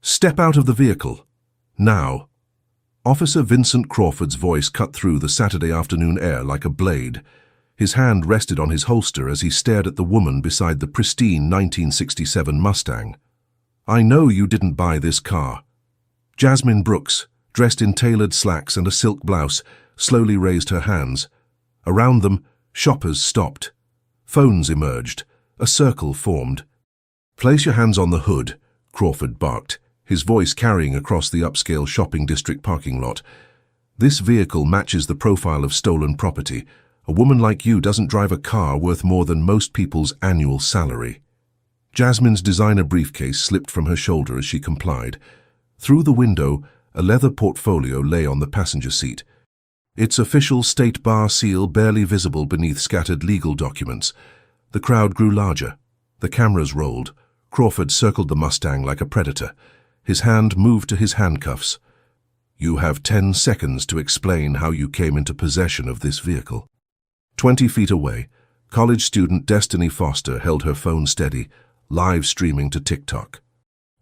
Step out of the vehicle. Now. Officer Vincent Crawford's voice cut through the Saturday afternoon air like a blade. His hand rested on his holster as he stared at the woman beside the pristine 1967 Mustang. I know you didn't buy this car. Jasmine Brooks, dressed in tailored slacks and a silk blouse, slowly raised her hands. Around them, shoppers stopped. Phones emerged. A circle formed. Place your hands on the hood, Crawford barked, his voice carrying across the upscale shopping district parking lot. This vehicle matches the profile of stolen property. A woman like you doesn't drive a car worth more than most people's annual salary. Jasmine's designer briefcase slipped from her shoulder as she complied. Through the window, a leather portfolio lay on the passenger seat. Its official state bar seal barely visible beneath scattered legal documents. The crowd grew larger. The cameras rolled. Crawford circled the Mustang like a predator. His hand moved to his handcuffs. You have 10 seconds to explain how you came into possession of this vehicle. 20 feet away, college student Destiny Foster held her phone steady, live streaming to TikTok.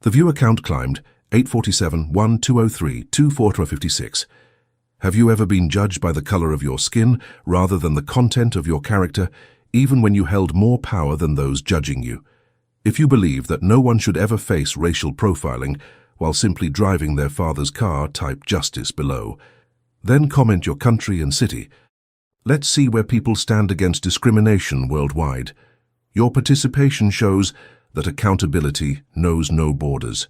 The viewer count climbed, 847, 1203, 2456. Have you ever been judged by the color of your skin rather than the content of your character, even when you held more power than those judging you? If you believe that no one should ever face racial profiling while simply driving their father's car, type justice below. Then comment your country and city. Let's see where people stand against discrimination worldwide. Your participation shows that accountability knows no borders.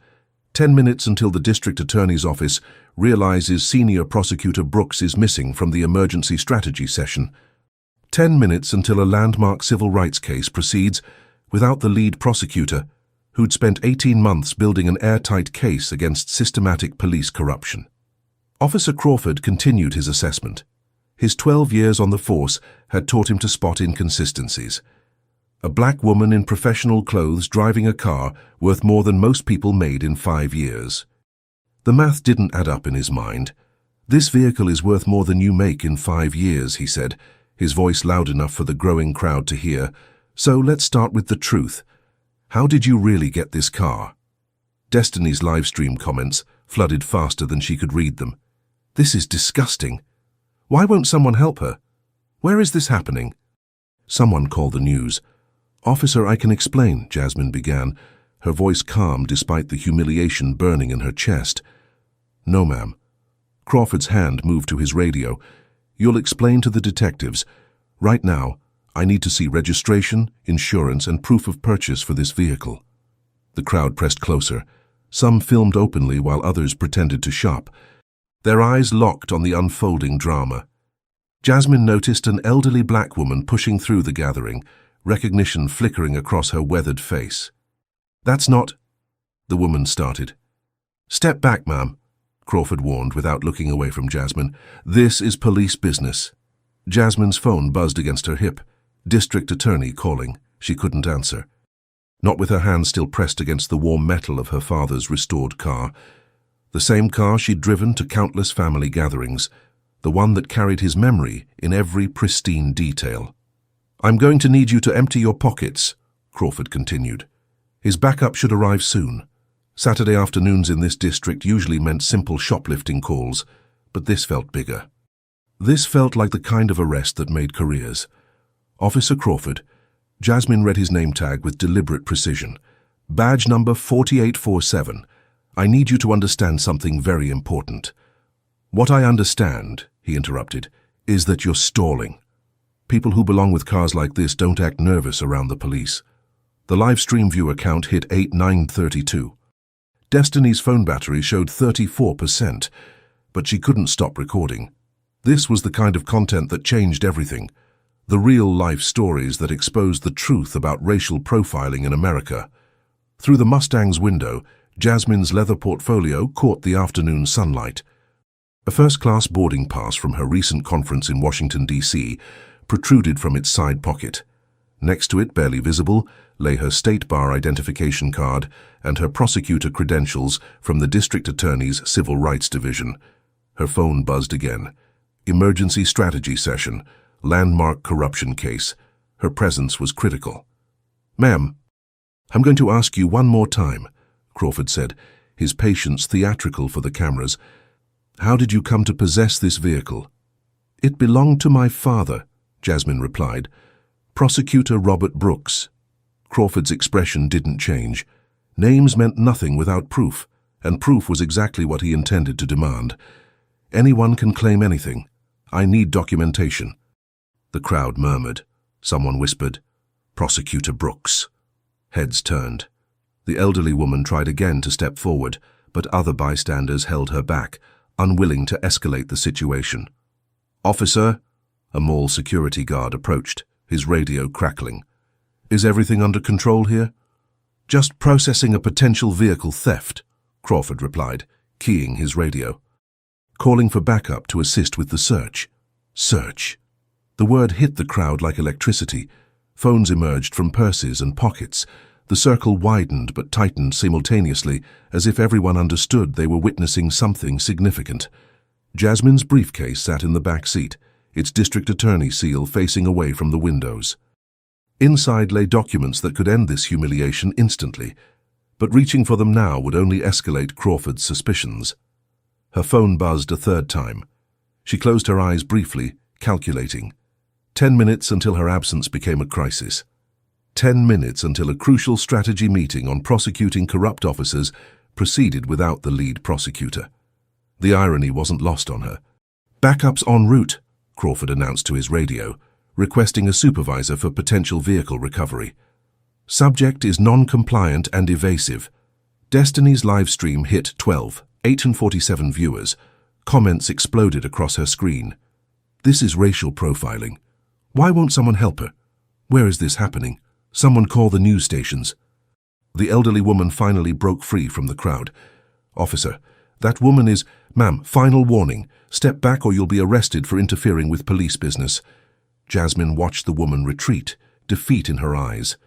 10 minutes until the district attorney's office realizes senior prosecutor Brooks is missing from the emergency strategy session. 10 minutes until a landmark civil rights case proceeds without the lead prosecutor, who'd spent 18 months building an airtight case against systematic police corruption. Officer Crawford continued his assessment. His 12 years on the force had taught him to spot inconsistencies. A black woman in professional clothes driving a car worth more than most people made in 5 years. The math didn't add up in his mind. This vehicle is worth more than you make in 5 years, he said, his voice loud enough for the growing crowd to hear. So let's start with the truth. How did you really get this car? Destiny's livestream comments flooded faster than she could read them. This is disgusting. Why won't someone help her? Where is this happening? Someone called the news. Officer, I can explain, Jasmine began, her voice calm despite the humiliation burning in her chest. No, ma'am. Crawford's hand moved to his radio. You'll explain to the detectives. Right now, I need to see registration, insurance, and proof of purchase for this vehicle. The crowd pressed closer. Some filmed openly while others pretended to shop. Their eyes locked on the unfolding drama. Jasmine noticed an elderly black woman pushing through the gathering, recognition flickering across her weathered face. That's not... The woman started. Step back, ma'am, Crawford warned without looking away from Jasmine. This is police business. Jasmine's phone buzzed against her hip. District attorney calling. She couldn't answer. Not with her hand still pressed against the warm metal of her father's restored car. The same car she'd driven to countless family gatherings. The one that carried his memory in every pristine detail. I'm going to need you to empty your pockets, Crawford continued. His backup should arrive soon. Saturday afternoons in this district usually meant simple shoplifting calls, but this felt bigger. This felt like the kind of arrest that made careers. Officer Crawford. Jasmine read his name tag with deliberate precision. Badge number 4847. I need you to understand something very important. What I understand, he interrupted, is that you're stalling. People who belong with cars like this don't act nervous around the police. The live stream viewer count hit 8932. Destiny's phone battery showed 34%, but she couldn't stop recording. This was the kind of content that changed everything. The real-life stories that exposed the truth about racial profiling in America. Through the Mustang's window, Jasmine's leather portfolio caught the afternoon sunlight. A first-class boarding pass from her recent conference in Washington, D.C., protruded from its side pocket. Next to it, barely visible, lay her state bar identification card and her prosecutor credentials from the district attorney's civil rights division. Her phone buzzed again. Emergency strategy session. Landmark corruption case. Her presence was critical. Ma'am, I'm going to ask you one more time, Crawford said, his patience theatrical for the cameras. "How did you come to possess this vehicle?" "It belonged to my father," Jasmine replied. "Prosecutor Robert Brooks." Crawford's expression didn't change. Names meant nothing without proof, and proof was exactly what he intended to demand. "Anyone can claim anything. I need documentation." The crowd murmured. Someone whispered, "Prosecutor Brooks." Heads turned. The elderly woman tried again to step forward, but other bystanders held her back, unwilling to escalate the situation. "Officer," a mall security guard approached, his radio crackling. "Is everything under control here?" "Just processing a potential vehicle theft," Crawford replied, keying his radio. "Calling for backup to assist with the search." Search. The word hit the crowd like electricity. Phones emerged from purses and pockets. The circle widened but tightened simultaneously, as if everyone understood they were witnessing something significant. Jasmine's briefcase sat in the back seat, its district attorney seal facing away from the windows. Inside lay documents that could end this humiliation instantly, but reaching for them now would only escalate Crawford's suspicions. Her phone buzzed a third time. She closed her eyes briefly, calculating. 10 minutes until her absence became a crisis. 10 minutes until a crucial strategy meeting on prosecuting corrupt officers proceeded without the lead prosecutor. The irony wasn't lost on her. "Backup's en route," Crawford announced to his radio, requesting a supervisor for potential vehicle recovery. "Subject is non-compliant and evasive." Destiny's live stream hit 847 viewers. Comments exploded across her screen. "This is racial profiling. Why won't someone help her? Where is this happening? Someone call the news stations." The elderly woman finally broke free from the crowd. "Officer, that woman is—" "Ma'am, final warning. Step back or you'll be arrested for interfering with police business." Jasmine watched the woman retreat, defeat in her eyes.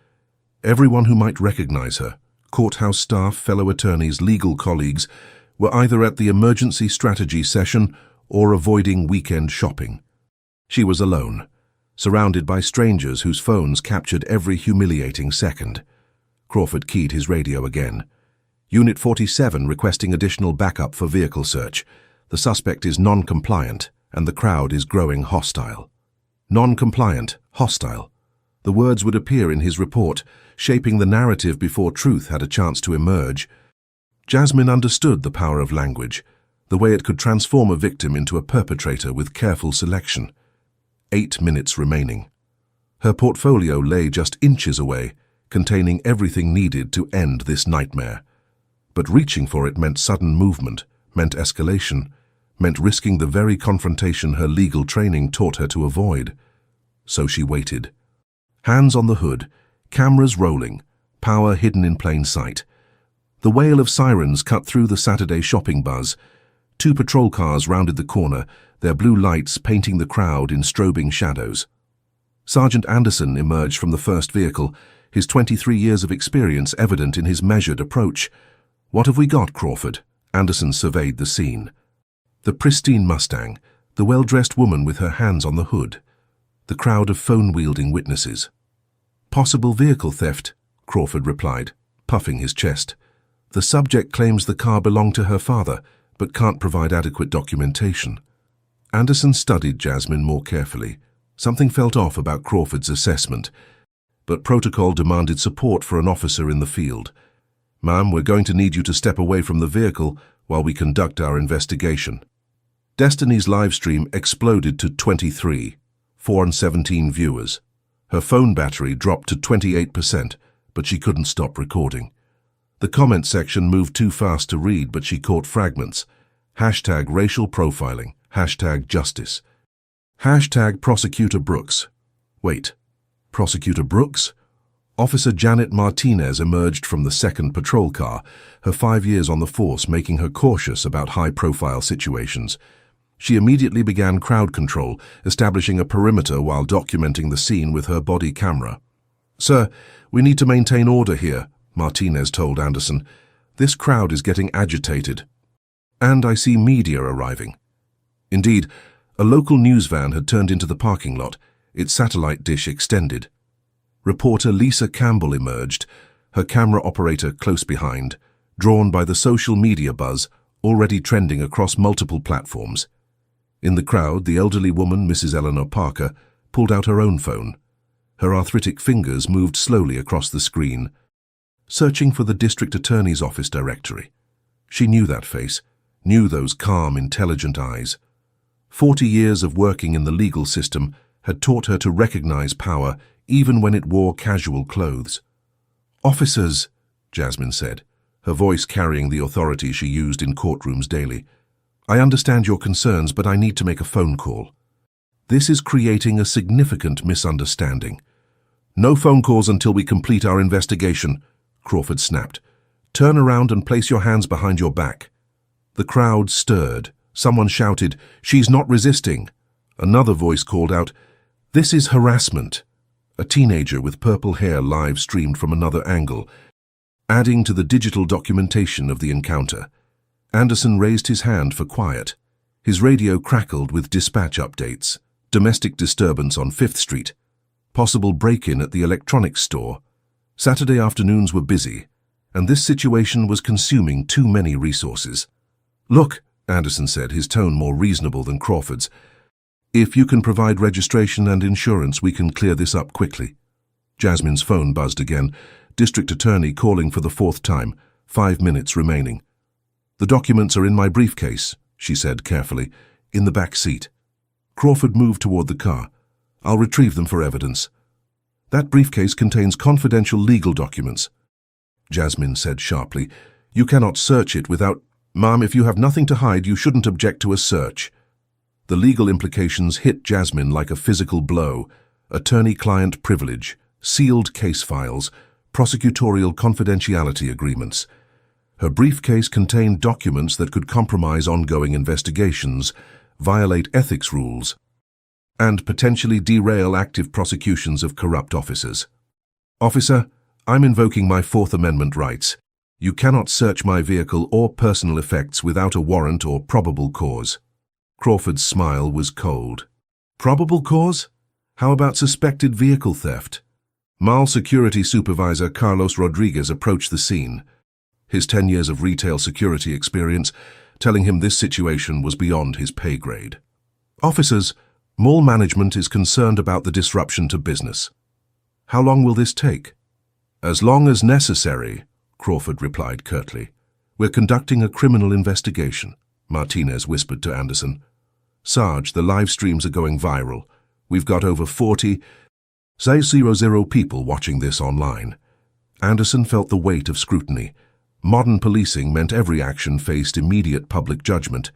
Everyone who might recognize her, courthouse staff, fellow attorneys, legal colleagues, were either at the emergency strategy session or avoiding weekend shopping. She was alone, surrounded by strangers whose phones captured every humiliating second. Crawford keyed his radio again. "Unit 47 requesting additional backup for vehicle search. The suspect is non-compliant, and the crowd is growing hostile." Non-compliant, hostile. The words would appear in his report, shaping the narrative before truth had a chance to emerge. Jasmine understood the power of language, the way it could transform a victim into a perpetrator with careful selection. 8 minutes remaining. Her portfolio lay just inches away, containing everything needed to end this nightmare. But reaching for it meant sudden movement, meant escalation, meant risking the very confrontation her legal training taught her to avoid. So she waited. Hands on the hood, cameras rolling, power hidden in plain sight. The wail of sirens cut through the Saturday shopping buzz. 2 patrol cars rounded the corner, their blue lights painting the crowd in strobing shadows. Sergeant Anderson emerged from the first vehicle, his 23 years of experience evident in his measured approach. "What have we got, Crawford?" Anderson surveyed the scene. The pristine Mustang, the well-dressed woman with her hands on the hood, the crowd of phone-wielding witnesses. "Possible vehicle theft," Crawford replied, puffing his chest. "The subject claims the car belonged to her father, but can't provide adequate documentation." Anderson studied Jasmine more carefully. Something felt off about Crawford's assessment, but protocol demanded support for an officer in the field. "Ma'am, we're going to need you to step away from the vehicle while we conduct our investigation." Destiny's live stream exploded to 417 viewers. Her phone battery dropped to 28%, but she couldn't stop recording. The comment section moved too fast to read, but she caught fragments. Hashtag racial profiling. Hashtag justice. Hashtag Prosecutor Brooks. Wait, Prosecutor Brooks? Officer Janet Martinez emerged from the second patrol car, her 5 years on the force making her cautious about high-profile situations. She immediately began crowd control, establishing a perimeter while documenting the scene with her body camera. "Sir, we need to maintain order here," Martinez told Anderson. "This crowd is getting agitated. And I see media arriving." Indeed, a local news van had turned into the parking lot, its satellite dish extended. Reporter Lisa Campbell emerged, her camera operator close behind, drawn by the social media buzz already trending across multiple platforms. In the crowd, the elderly woman, Mrs. Eleanor Parker, pulled out her own phone. Her arthritic fingers moved slowly across the screen, searching for the district attorney's office directory. She knew that face, knew those calm, intelligent eyes. 40 years of working in the legal system had taught her to recognize power even when it wore casual clothes. "Officers," Jasmine said, her voice carrying the authority she used in courtrooms daily. "I understand your concerns, but I need to make a phone call. This is creating a significant misunderstanding." "No phone calls until we complete our investigation," Crawford snapped. "Turn around and place your hands behind your back." The crowd stirred. Someone shouted, "She's not resisting." Another voice called out, "This is harassment." A teenager with purple hair live-streamed from another angle, adding to the digital documentation of the encounter. Anderson raised his hand for quiet. His radio crackled with dispatch updates. Domestic disturbance on 5th Street. Possible break-in at the electronics store. Saturday afternoons were busy, and this situation was consuming too many resources. "Look," Anderson said, his tone more reasonable than Crawford's, "if you can provide registration and insurance, we can clear this up quickly." Jasmine's phone buzzed again. District Attorney calling for the 4th time. 5 minutes remaining. "The documents are in my briefcase," she said carefully, "in the back seat." Crawford moved toward the car. "I'll retrieve them for evidence." "That briefcase contains confidential legal documents," Jasmine said sharply. "You cannot search it without—" "Ma'am, if you have nothing to hide, you shouldn't object to a search." The legal implications hit Jasmine like a physical blow. Attorney-client privilege, sealed case files, prosecutorial confidentiality agreements. Her briefcase contained documents that could compromise ongoing investigations, violate ethics rules, and potentially derail active prosecutions of corrupt officers. "Officer, I'm invoking my 4th Amendment rights. You cannot search my vehicle or personal effects without a warrant or probable cause." Crawford's smile was cold. "Probable cause? How about suspected vehicle theft?" Mall security supervisor Carlos Rodriguez approached the scene, his 10 years of retail security experience telling him this situation was beyond his pay grade. "Officers, mall management is concerned about the disruption to business." "How long will this take?" "As long as necessary," Crawford replied curtly. "We're conducting a criminal investigation," Martinez whispered to Anderson. "Sarge, the live streams are going viral. We've got over 40,000 people watching this online." Anderson felt the weight of scrutiny. Modern policing meant every action faced immediate public judgment.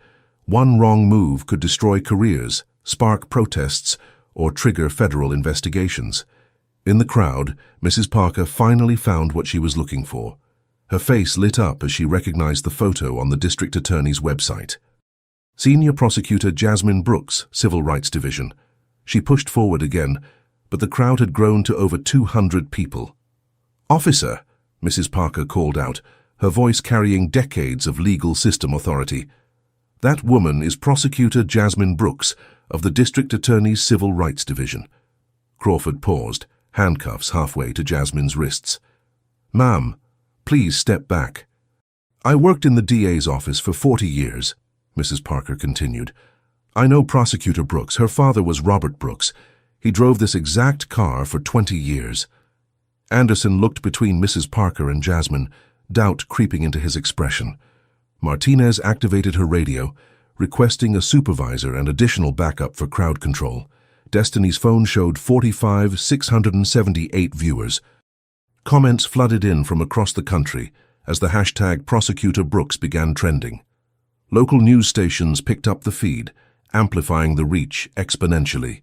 One wrong move could destroy careers, spark protests, or trigger federal investigations. In the crowd, Mrs. Parker finally found what she was looking for. Her face lit up as she recognized the photo on the district attorney's website. Senior Prosecutor Jasmine Brooks, Civil Rights Division. She pushed forward again, but the crowd had grown to over 200 people. "Officer," Mrs. Parker called out, her voice carrying decades of legal system authority. "That woman is Prosecutor Jasmine Brooks of the District Attorney's Civil Rights Division." Crawford paused, handcuffs halfway to Jasmine's wrists. "Ma'am, please step back." "I worked in the DA's office for 40 years, Mrs. Parker continued. "I know Prosecutor Brooks. Her father was Robert Brooks. He drove this exact car for 20 years. Anderson looked between Mrs. Parker and Jasmine, doubt creeping into his expression. Martinez activated her radio, requesting a supervisor and additional backup for crowd control. Destiny's phone showed 45,678 viewers. Comments flooded in from across the country as the hashtag Prosecutor Brooks began trending. Local news stations picked up the feed, amplifying the reach exponentially.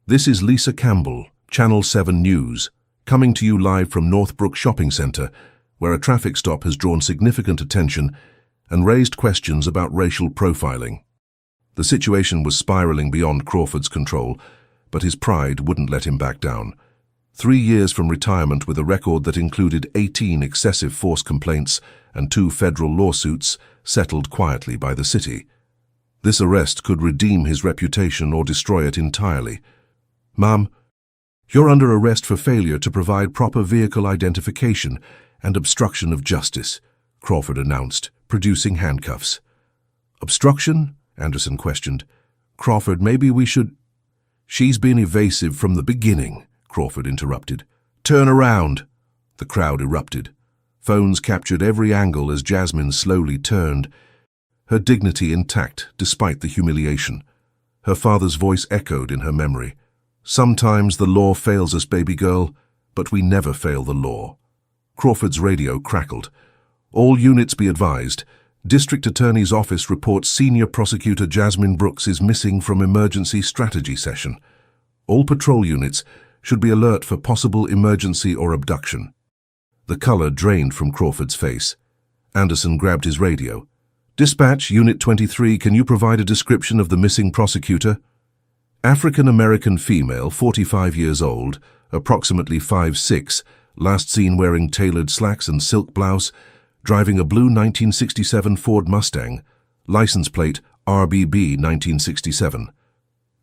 This is Lisa Campbell, Channel 7 News, coming to you live from Northbrook Shopping Center, where a traffic stop has drawn significant attention and raised questions about racial profiling. The situation was spiraling beyond Crawford's control, but his pride wouldn't let him back down. 3 years from retirement with a record that included 18 excessive force complaints and 2 federal lawsuits settled quietly by the city. This arrest could redeem his reputation or destroy it entirely. "Ma'am, you're under arrest for failure to provide proper vehicle identification and obstruction of justice," Crawford announced, producing handcuffs. Obstruction? Anderson questioned. Crawford, maybe we should... She's been evasive from the beginning, Crawford interrupted. Turn around! The crowd erupted. Phones captured every angle as Jasmine slowly turned, her dignity intact despite the humiliation. Her father's voice echoed in her memory. Sometimes the law fails us, baby girl, but we never fail the law. Crawford's radio crackled. All units be advised. District Attorney's Office reports Senior Prosecutor Jasmine Brooks is missing from emergency strategy session. All patrol units should be alert for possible emergency or abduction. The color drained from Crawford's face. Anderson grabbed his radio. Dispatch, Unit 23, can you provide a description of the missing prosecutor? African-American female, 45 years old, approximately 5'6", last seen wearing tailored slacks and silk blouse, driving a blue 1967 Ford Mustang, license plate RBB 1967.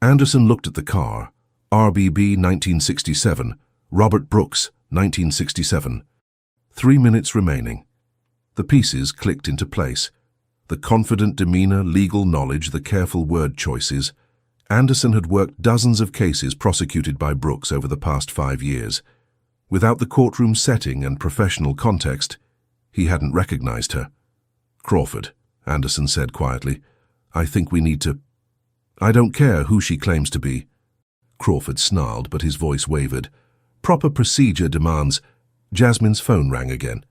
Anderson looked at the car. RBB 1967, Robert Brooks, 1967. 3 minutes remaining. The pieces clicked into place. The confident demeanor, legal knowledge, the careful word choices. Anderson had worked dozens of cases prosecuted by Brooks over the past 5 years. Without the courtroom setting and professional context, he hadn't recognized her. Crawford, Anderson said quietly, I think we need to... I don't care who she claims to be. Crawford snarled, but his voice wavered. Proper procedure demands... Jasmine's phone rang again.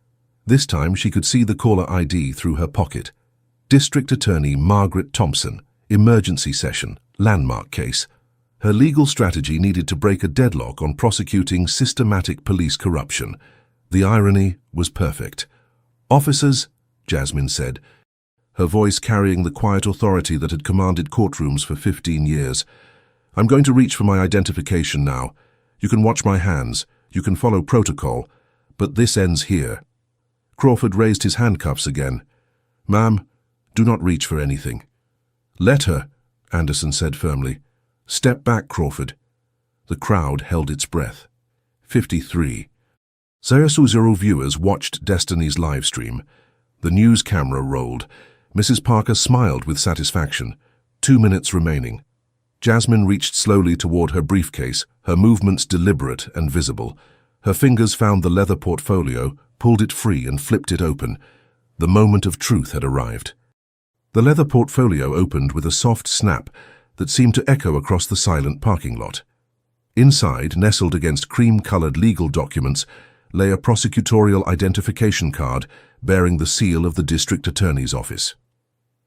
This time she could see the caller ID through her pocket. District Attorney Margaret Thompson, emergency session, landmark case. Her legal strategy needed to break a deadlock on prosecuting systematic police corruption. The irony was perfect. Officers, Jasmine said, her voice carrying the quiet authority that had commanded courtrooms for 15 years. I'm going to reach for my identification now. You can watch my hands. You can follow protocol. But this ends here. Crawford raised his handcuffs again. Ma'am, do not reach for anything. Let her, Anderson said firmly. Step back, Crawford. The crowd held its breath. 53. Zero viewers watched Destiny's live stream. The news camera rolled. Mrs. Parker smiled with satisfaction. 2 minutes remaining. Jasmine reached slowly toward her briefcase, her movements deliberate and visible. Her fingers found the leather portfolio, pulled it free and flipped it open. The moment of truth had arrived. The leather portfolio opened with a soft snap that seemed to echo across the silent parking lot. Inside, nestled against cream-colored legal documents, lay a prosecutorial identification card bearing the seal of the District Attorney's Office.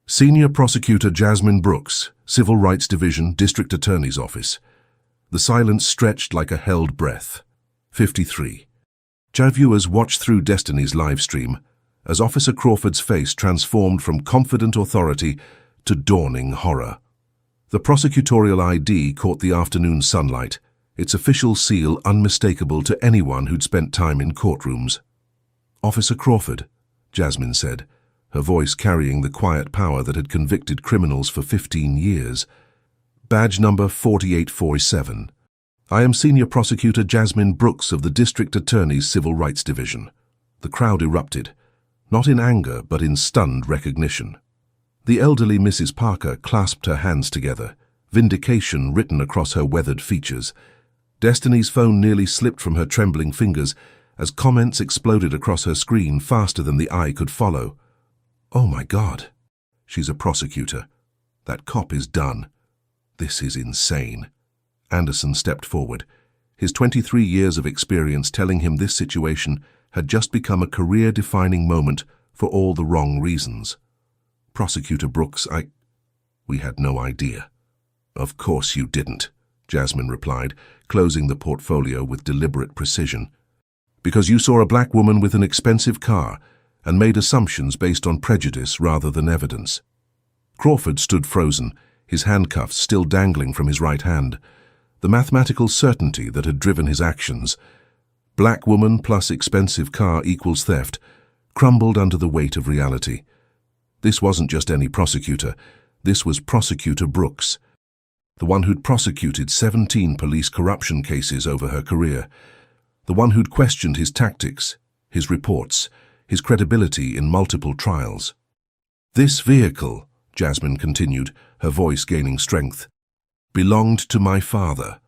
Senior Prosecutor Jasmine Brooks, Civil Rights Division, District Attorney's Office. The silence stretched like a held breath. 53. Viewers watched through Destiny's live stream as Officer Crawford's face transformed from confident authority to dawning horror. The prosecutorial ID caught the afternoon sunlight, its official seal unmistakable to anyone who'd spent time in courtrooms. Officer Crawford, Jasmine said, her voice carrying the quiet power that had convicted criminals for 15 years. Badge number 4847. I am Senior Prosecutor Jasmine Brooks of the District Attorney's Civil Rights Division. The crowd erupted, not in anger but in stunned recognition. The elderly Mrs. Parker clasped her hands together, vindication written across her weathered features. Destiny's phone nearly slipped from her trembling fingers as comments exploded across her screen faster than the eye could follow. Oh my God, she's a prosecutor. That cop is done. This is insane. Anderson stepped forward, his 23 years of experience telling him this situation had just become a career-defining moment for all the wrong reasons. Prosecutor Brooks, We had no idea. Of course you didn't, Jasmine replied, closing the portfolio with deliberate precision. Because you saw a black woman with an expensive car and made assumptions based on prejudice rather than evidence. Crawford stood frozen, his handcuffs still dangling from his right hand. The mathematical certainty that had driven his actions, black woman plus expensive car equals theft, crumbled under the weight of reality. This wasn't just any prosecutor. This was Prosecutor Brooks, the one who'd prosecuted 17 police corruption cases over her career, the one who'd questioned his tactics, his reports, his credibility in multiple trials. "This vehicle," Jasmine continued, her voice gaining strength, "belonged to my father,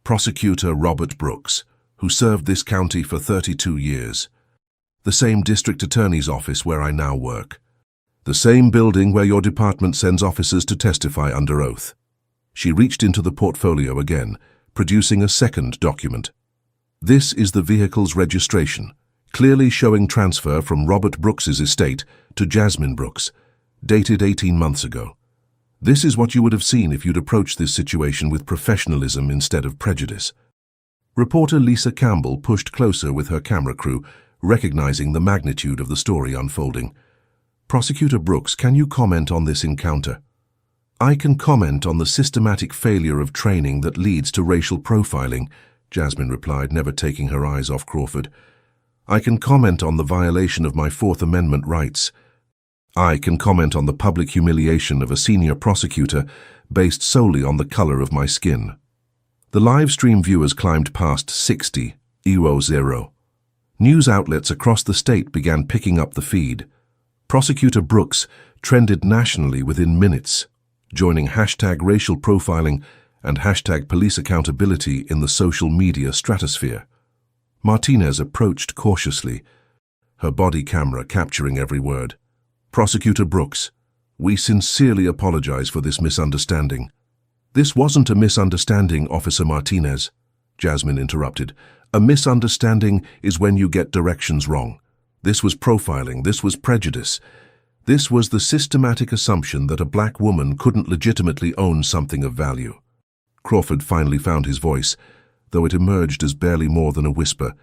Prosecutor Robert Brooks, who served this county for 32 years. The same district attorney's office where I now work. The same building where your department sends officers to testify under oath." She reached into the portfolio again, producing a second document. "This is the vehicle's registration, clearly showing transfer from Robert Brooks's estate to Jasmine Brooks, dated 18 months ago. This is what you would have seen if you'd approached this situation with professionalism instead of prejudice." Reporter Lisa Campbell pushed closer with her camera crew, recognizing the magnitude of the story unfolding. "Prosecutor Brooks, can you comment on this encounter?" "I can comment on the systematic failure of training that leads to racial profiling," Jasmine replied, never taking her eyes off Crawford. "I can comment on the violation of my Fourth Amendment rights. I can comment on the public humiliation of a senior prosecutor based solely on the color of my skin." The live stream viewers climbed past 60, 0. News outlets across the state began picking up the feed. Prosecutor Brooks trended nationally within minutes, joining #racial profiling and #police accountability in the social media stratosphere. Martinez approached cautiously, her body camera capturing every word. "Prosecutor Brooks, we sincerely apologize for this misunderstanding." "This wasn't a misunderstanding, Officer Martinez," Jasmine interrupted. "A misunderstanding is when you get directions wrong. This was profiling, this was prejudice. This was the systematic assumption that a black woman couldn't legitimately own something of value." Crawford finally found his voice, though it emerged as barely more than a whisper.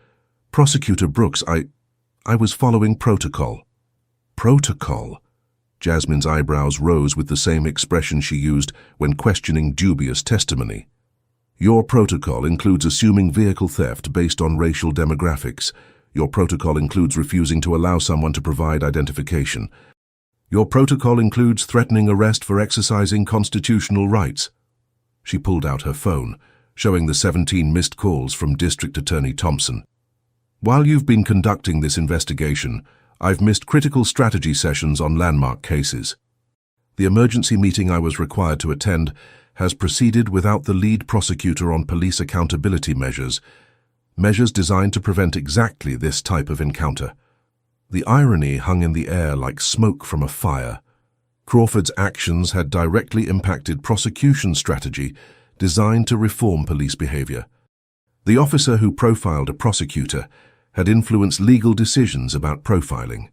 "Prosecutor Brooks, I was following protocol." "Protocol?" Jasmine's eyebrows rose with the same expression she used when questioning dubious testimony. "Your protocol includes assuming vehicle theft based on racial demographics. Your protocol includes refusing to allow someone to provide identification. Your protocol includes threatening arrest for exercising constitutional rights." She pulled out her phone, showing the 17 missed calls from District Attorney Thompson. "While you've been conducting this investigation, I've missed critical strategy sessions on landmark cases. The emergency meeting I was required to attend has proceeded without the lead prosecutor on police accountability measures designed to prevent exactly this type of encounter." The irony hung in the air like smoke from a fire. Crawford's actions had directly impacted prosecution strategy designed to reform police behavior. The officer who profiled a prosecutor had influenced legal decisions about profiling.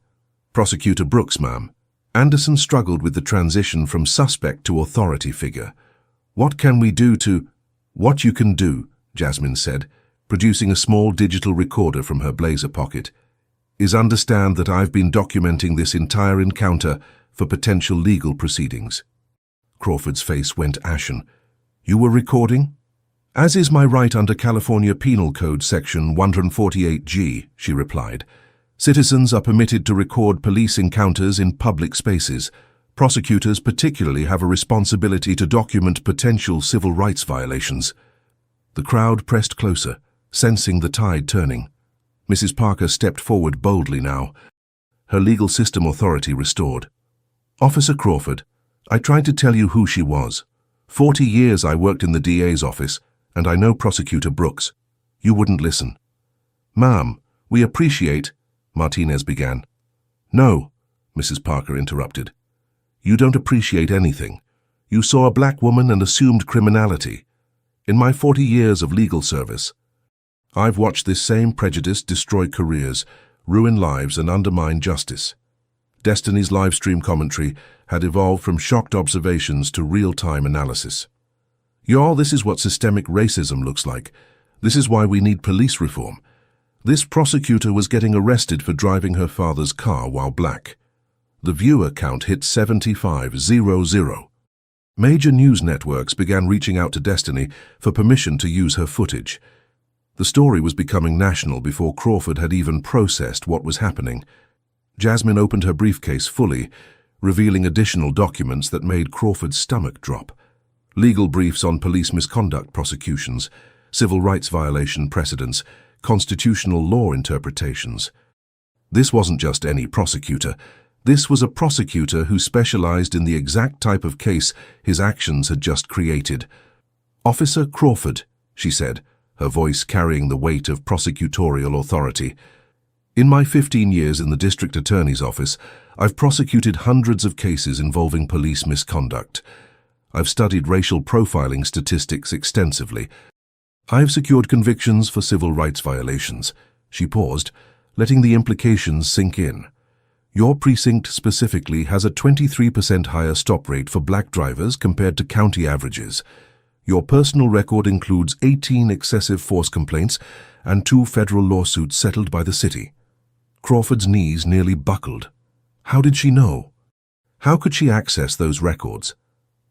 "Prosecutor Brooks, ma'am." Anderson struggled with the transition from suspect to authority figure. "What can we do to—" "What you can do," Jasmine said, producing a small digital recorder from her blazer pocket, "is understand that I've been documenting this entire encounter for potential legal proceedings." Crawford's face went ashen. "You were recording?" "As is my right under California Penal Code Section 148G, she replied. "Citizens are permitted to record police encounters in public spaces. Prosecutors particularly have a responsibility to document potential civil rights violations." The crowd pressed closer, sensing the tide turning. Mrs. Parker stepped forward boldly now, her legal system authority restored. "Officer Crawford, I tried to tell you who she was. 40 years I worked in the DA's office, and I know Prosecutor Brooks. You wouldn't listen." "Ma'am, we appreciate—" Martinez began. "No," Mrs. Parker interrupted. "You don't appreciate anything. You saw a black woman and assumed criminality. In my 40 years of legal service, I've watched this same prejudice destroy careers, ruin lives, and undermine justice." Destiny's livestream commentary had evolved from shocked observations to real-time analysis. "Y'all, this is what systemic racism looks like. This is why we need police reform. This prosecutor was getting arrested for driving her father's car while black." The viewer count hit 75,000. Major news networks began reaching out to Destiny for permission to use her footage. The story was becoming national before Crawford had even processed what was happening. Jasmine opened her briefcase fully, revealing additional documents that made Crawford's stomach drop. Legal briefs on police misconduct prosecutions, civil rights violation precedents, constitutional law interpretations. This wasn't just any prosecutor. This was a prosecutor who specialized in the exact type of case his actions had just created. "Officer Crawford," she said, her voice carrying the weight of prosecutorial authority. "In my 15 years in the district attorney's office, I've prosecuted hundreds of cases involving police misconduct. I've studied racial profiling statistics extensively. I've secured convictions for civil rights violations." She paused, letting the implications sink in. "Your precinct specifically has a 23% higher stop rate for black drivers compared to county averages. Your personal record includes 18 excessive force complaints and 2 federal lawsuits settled by the city." Crawford's knees nearly buckled. How did she know? How could she access those records?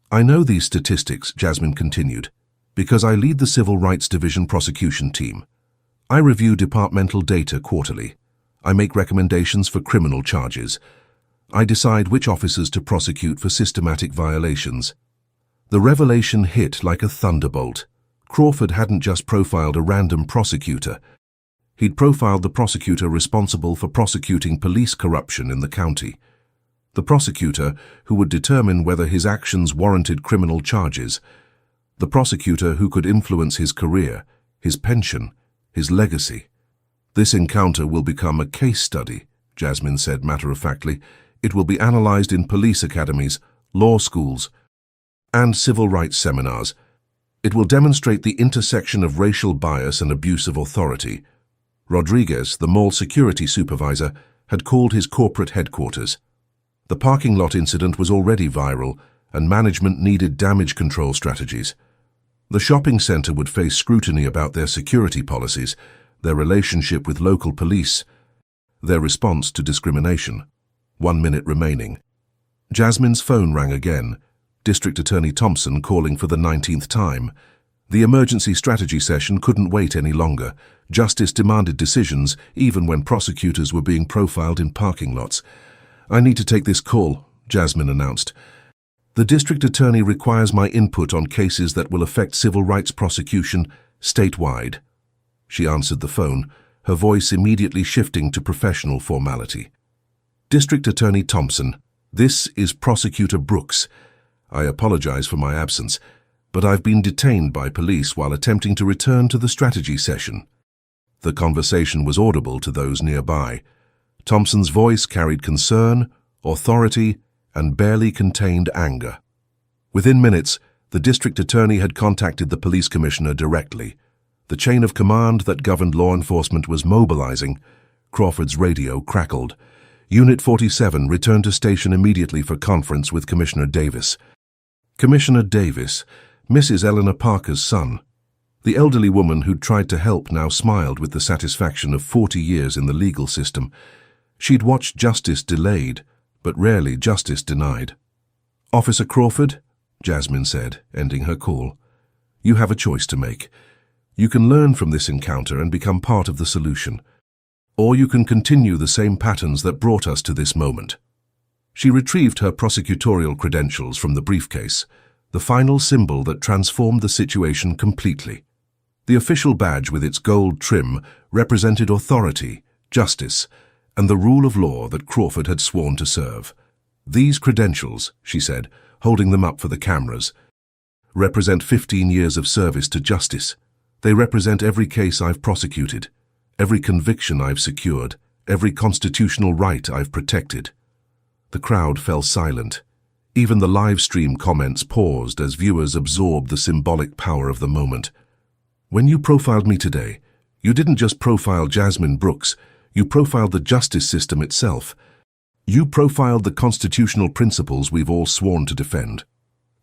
"I know these statistics," Jasmine continued, "because I lead the Civil Rights Division prosecution team. I review departmental data quarterly. I make recommendations for criminal charges. I decide which officers to prosecute for systematic violations." The revelation hit like a thunderbolt. Crawford hadn't just profiled a random prosecutor. He'd profiled the prosecutor responsible for prosecuting police corruption in the county. The prosecutor who would determine whether his actions warranted criminal charges. The prosecutor who could influence his career, his pension, his legacy. "This encounter will become a case study," Jasmine said matter-of-factly. "It will be analyzed in police academies, law schools, and civil rights seminars. It will demonstrate the intersection of racial bias and abuse of authority." Rodriguez, the mall security supervisor, had called his corporate headquarters. The parking lot incident was already viral, and management needed damage control strategies. The shopping center would face scrutiny about their security policies, their relationship with local police, their response to discrimination. 1 minute remaining. Jasmine's phone rang again, District Attorney Thompson calling for the 19th time. The emergency strategy session couldn't wait any longer. Justice demanded decisions, even when prosecutors were being profiled in parking lots. "I need to take this call," Jasmine announced. "The district attorney requires my input on cases that will affect civil rights prosecution statewide." She answered the phone, her voice immediately shifting to professional formality. "District Attorney Thompson, this is Prosecutor Brooks. I apologize for my absence, but I've been detained by police while attempting to return to the strategy session." The conversation was audible to those nearby. Thompson's voice carried concern, authority, and barely contained anger. Within minutes, the district attorney had contacted the police commissioner directly. The chain of command that governed law enforcement was mobilizing. Crawford's radio crackled. "Unit 47 returned to station immediately for conference with Commissioner Davis." Commissioner Davis, Mrs. Eleanor Parker's son. The elderly woman who'd tried to help now smiled with the satisfaction of 40 years in the legal system. She'd watched justice delayed, but rarely justice denied. "Officer Crawford," Jasmine said, ending her call, "you have a choice to make. You can learn from this encounter and become part of the solution, or you can continue the same patterns that brought us to this moment." She retrieved her prosecutorial credentials from the briefcase, the final symbol that transformed the situation completely. The official badge with its gold trim represented authority, justice, and the rule of law that Crawford had sworn to serve. "These credentials," she said, holding them up for the cameras, "represent 15 years of service to justice. They represent every case I've prosecuted, every conviction I've secured, every constitutional right I've protected." The crowd fell silent. Even the live stream comments paused as viewers absorbed the symbolic power of the moment. "When you profiled me today, you didn't just profile Jasmine Brooks, you profiled the justice system itself. You profiled the constitutional principles we've all sworn to defend."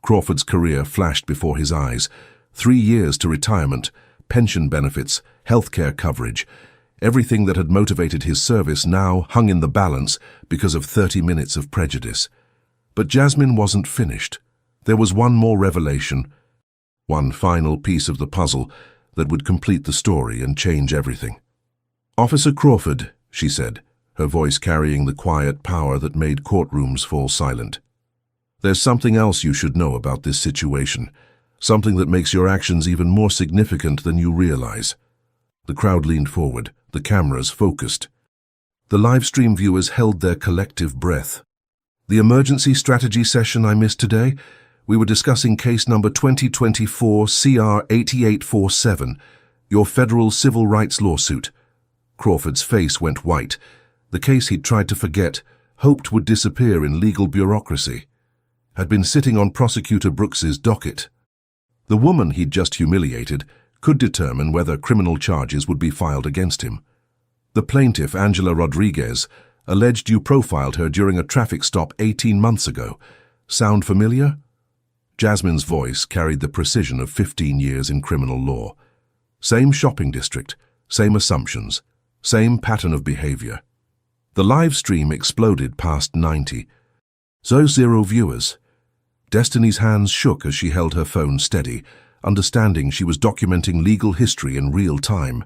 Crawford's career flashed before his eyes. 3 years to retirement, pension benefits, healthcare coverage. Everything that had motivated his service now hung in the balance because of 30 minutes of prejudice. But Jasmine wasn't finished. There was one more revelation, one final piece of the puzzle that would complete the story and change everything. "Officer Crawford," she said, her voice carrying the quiet power that made courtrooms fall silent. "There's something else you should know about this situation, something that makes your actions even more significant than you realize." The crowd leaned forward, the cameras focused. The livestream viewers held their collective breath. The emergency strategy session I missed today? We were discussing case number 2024 CR 8847, your federal civil rights lawsuit. Crawford's face went white. The case he'd tried to forget, hoped would disappear in legal bureaucracy, had been sitting on Prosecutor Brooks's docket. The woman he'd just humiliated could determine whether criminal charges would be filed against him. The plaintiff, Angela Rodriguez, alleged you profiled her during a traffic stop 18 months ago. Sound familiar? Jasmine's voice carried the precision of 15 years in criminal law. Same shopping district, same assumptions, same pattern of behavior. The live stream exploded past 90. Zero viewers. Destiny's hands shook as she held her phone steady, understanding she was documenting legal history in real time.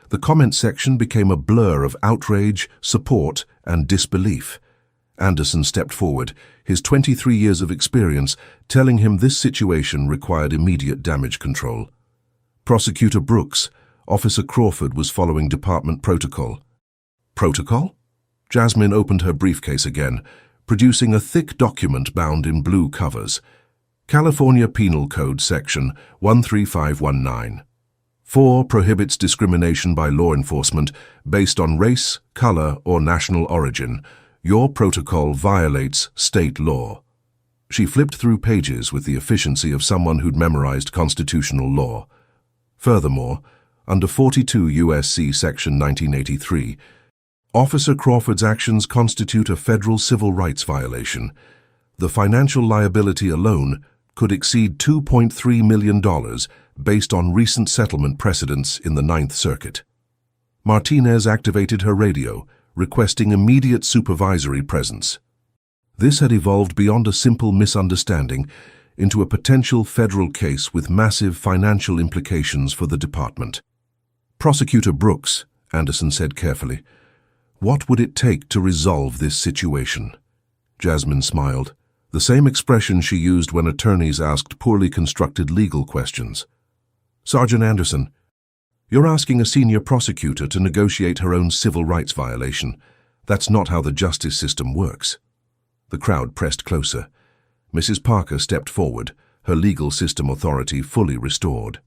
The comment section became a blur of outrage, support, and disbelief. Anderson stepped forward, his 23 years of experience telling him this situation required immediate damage control. Prosecutor Brooks, Officer Crawford was following department protocol. Protocol? Jasmine opened her briefcase again, producing a thick document bound in blue covers. California Penal Code Section 13519. 4 prohibits discrimination by law enforcement based on race, color, or national origin. Your protocol violates state law. She flipped through pages with the efficiency of someone who'd memorized constitutional law. Furthermore, under 42 U.S.C. Section 1983, Officer Crawford's actions constitute a federal civil rights violation. The financial liability alone could exceed $2.3 million based on recent settlement precedents in the Ninth Circuit. Martinez activated her radio, requesting immediate supervisory presence. This had evolved beyond a simple misunderstanding into a potential federal case with massive financial implications for the department. Prosecutor Brooks, Anderson said carefully, what would it take to resolve this situation? Jasmine smiled, the same expression she used when attorneys asked poorly constructed legal questions. Sergeant Anderson, you're asking a senior prosecutor to negotiate her own civil rights violation. That's not how the justice system works. The crowd pressed closer. Mrs. Parker stepped forward, her legal system authority fully restored.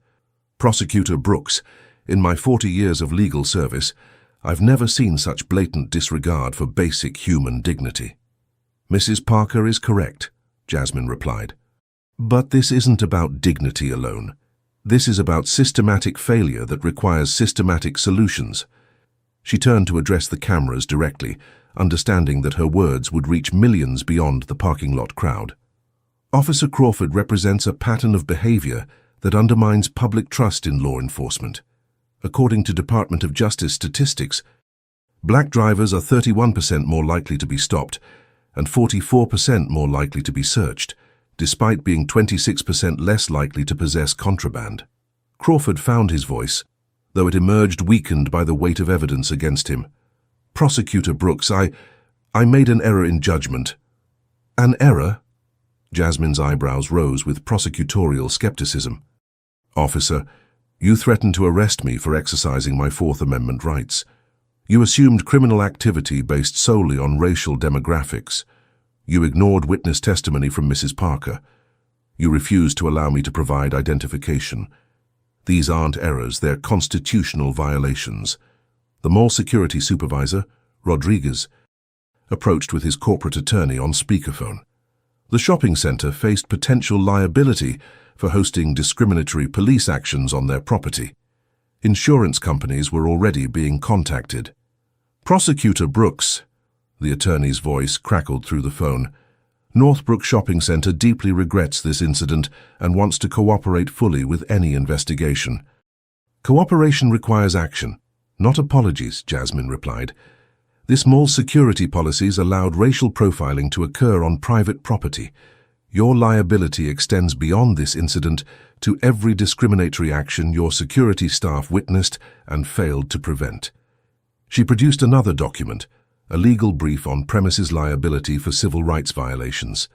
Prosecutor Brooks, in my 40 years of legal service, I've never seen such blatant disregard for basic human dignity. Mrs. Parker is correct, Jasmine replied. But this isn't about dignity alone. This is about systematic failure that requires systematic solutions. She turned to address the cameras directly, understanding that her words would reach millions beyond the parking lot crowd. Officer Crawford represents a pattern of behavior that undermines public trust in law enforcement. According to Department of Justice statistics, black drivers are 31% more likely to be stopped and 44% more likely to be searched, despite being 26% less likely to possess contraband. Crawford found his voice, though it emerged weakened by the weight of evidence against him. Prosecutor Brooks, I made an error in judgment. An error? Jasmine's eyebrows rose with prosecutorial skepticism. Officer, you threatened to arrest me for exercising my Fourth Amendment rights. You assumed criminal activity based solely on racial demographics. You ignored witness testimony from Mrs. Parker. You refused to allow me to provide identification. These aren't errors, they're constitutional violations. The mall security supervisor, Rodriguez, approached with his corporate attorney on speakerphone. The shopping center faced potential liability for hosting discriminatory police actions on their property. Insurance companies were already being contacted. Prosecutor Brooks, the attorney's voice crackled through the phone, Northbrook Shopping Center deeply regrets this incident and wants to cooperate fully with any investigation. Cooperation requires action, not apologies, Jasmine replied. This mall's security policies allowed racial profiling to occur on private property. Your liability extends beyond this incident to every discriminatory action your security staff witnessed and failed to prevent. She produced another document, a legal brief on premises liability for civil rights violations.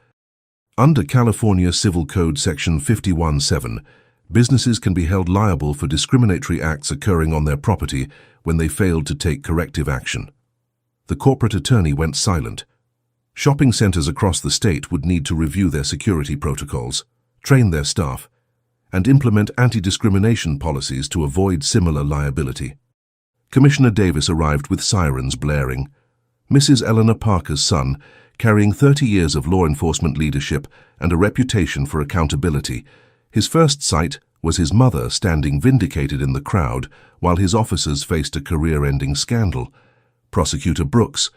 Under California Civil Code Section 51-7, businesses can be held liable for discriminatory acts occurring on their property when they failed to take corrective action. The corporate attorney went silent. Shopping centers across the state would need to review their security protocols, train their staff, and implement anti-discrimination policies to avoid similar liability. Commissioner Davis arrived with sirens blaring. Mrs. Eleanor Parker's son, carrying 30 years of law enforcement leadership and a reputation for accountability, his first sight was his mother standing vindicated in the crowd while his officers faced a career-ending scandal. Prosecutor Brooks,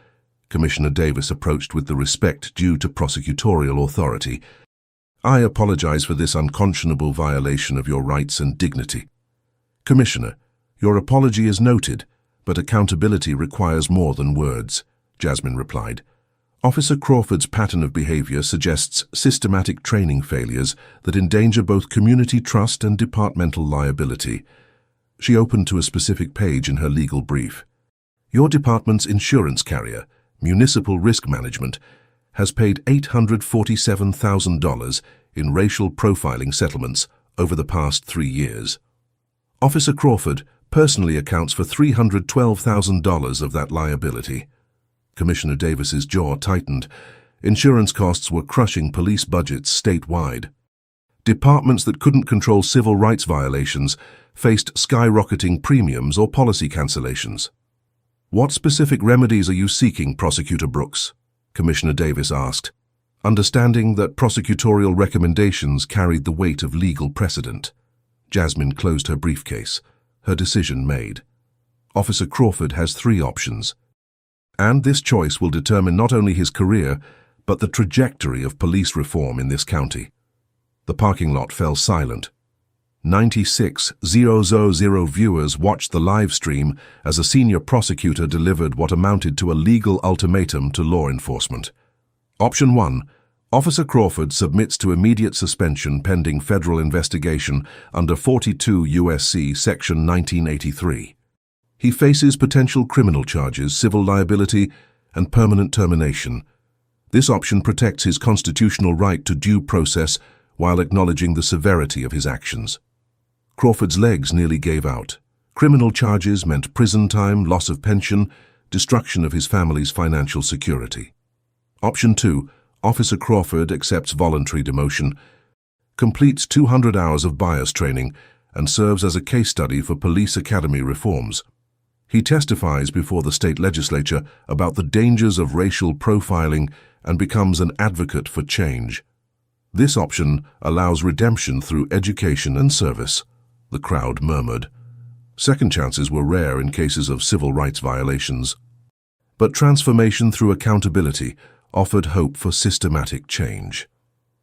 Commissioner Davis approached with the respect due to prosecutorial authority. I apologize for this unconscionable violation of your rights and dignity. Commissioner, your apology is noted, but accountability requires more than words, Jasmine replied. Officer Crawford's pattern of behavior suggests systematic training failures that endanger both community trust and departmental liability. She opened to a specific page in her legal brief. Your department's insurance carrier, Municipal Risk Management, has paid $847,000 in racial profiling settlements over the past 3 years. Officer Crawford personally accounts for $312,000 of that liability. Commissioner Davis's jaw tightened. Insurance costs were crushing police budgets statewide. Departments that couldn't control civil rights violations faced skyrocketing premiums or policy cancellations. What specific remedies are you seeking, Prosecutor Brooks? Commissioner Davis asked, understanding that prosecutorial recommendations carried the weight of legal precedent. Jasmine closed her briefcase, her decision made. Officer Crawford has 3 options. And this choice will determine not only his career, but the trajectory of police reform in this county. The parking lot fell silent. 96,000 viewers watched the live stream as a senior prosecutor delivered what amounted to a legal ultimatum to law enforcement. Option 1. Officer Crawford submits to immediate suspension pending federal investigation under 42 U.S.C. Section 1983. He faces potential criminal charges, civil liability, and permanent termination. This option protects his constitutional right to due process while acknowledging the severity of his actions. Crawford's legs nearly gave out. Criminal charges meant prison time, loss of pension, destruction of his family's financial security. Option 2. Officer Crawford accepts voluntary demotion, completes 200 hours of bias training, and serves as a case study for police academy reforms. He testifies before the state legislature about the dangers of racial profiling and becomes an advocate for change. This option allows redemption through education and service, the crowd murmured. Second chances were rare in cases of civil rights violations. But transformation through accountability offered hope for systematic change.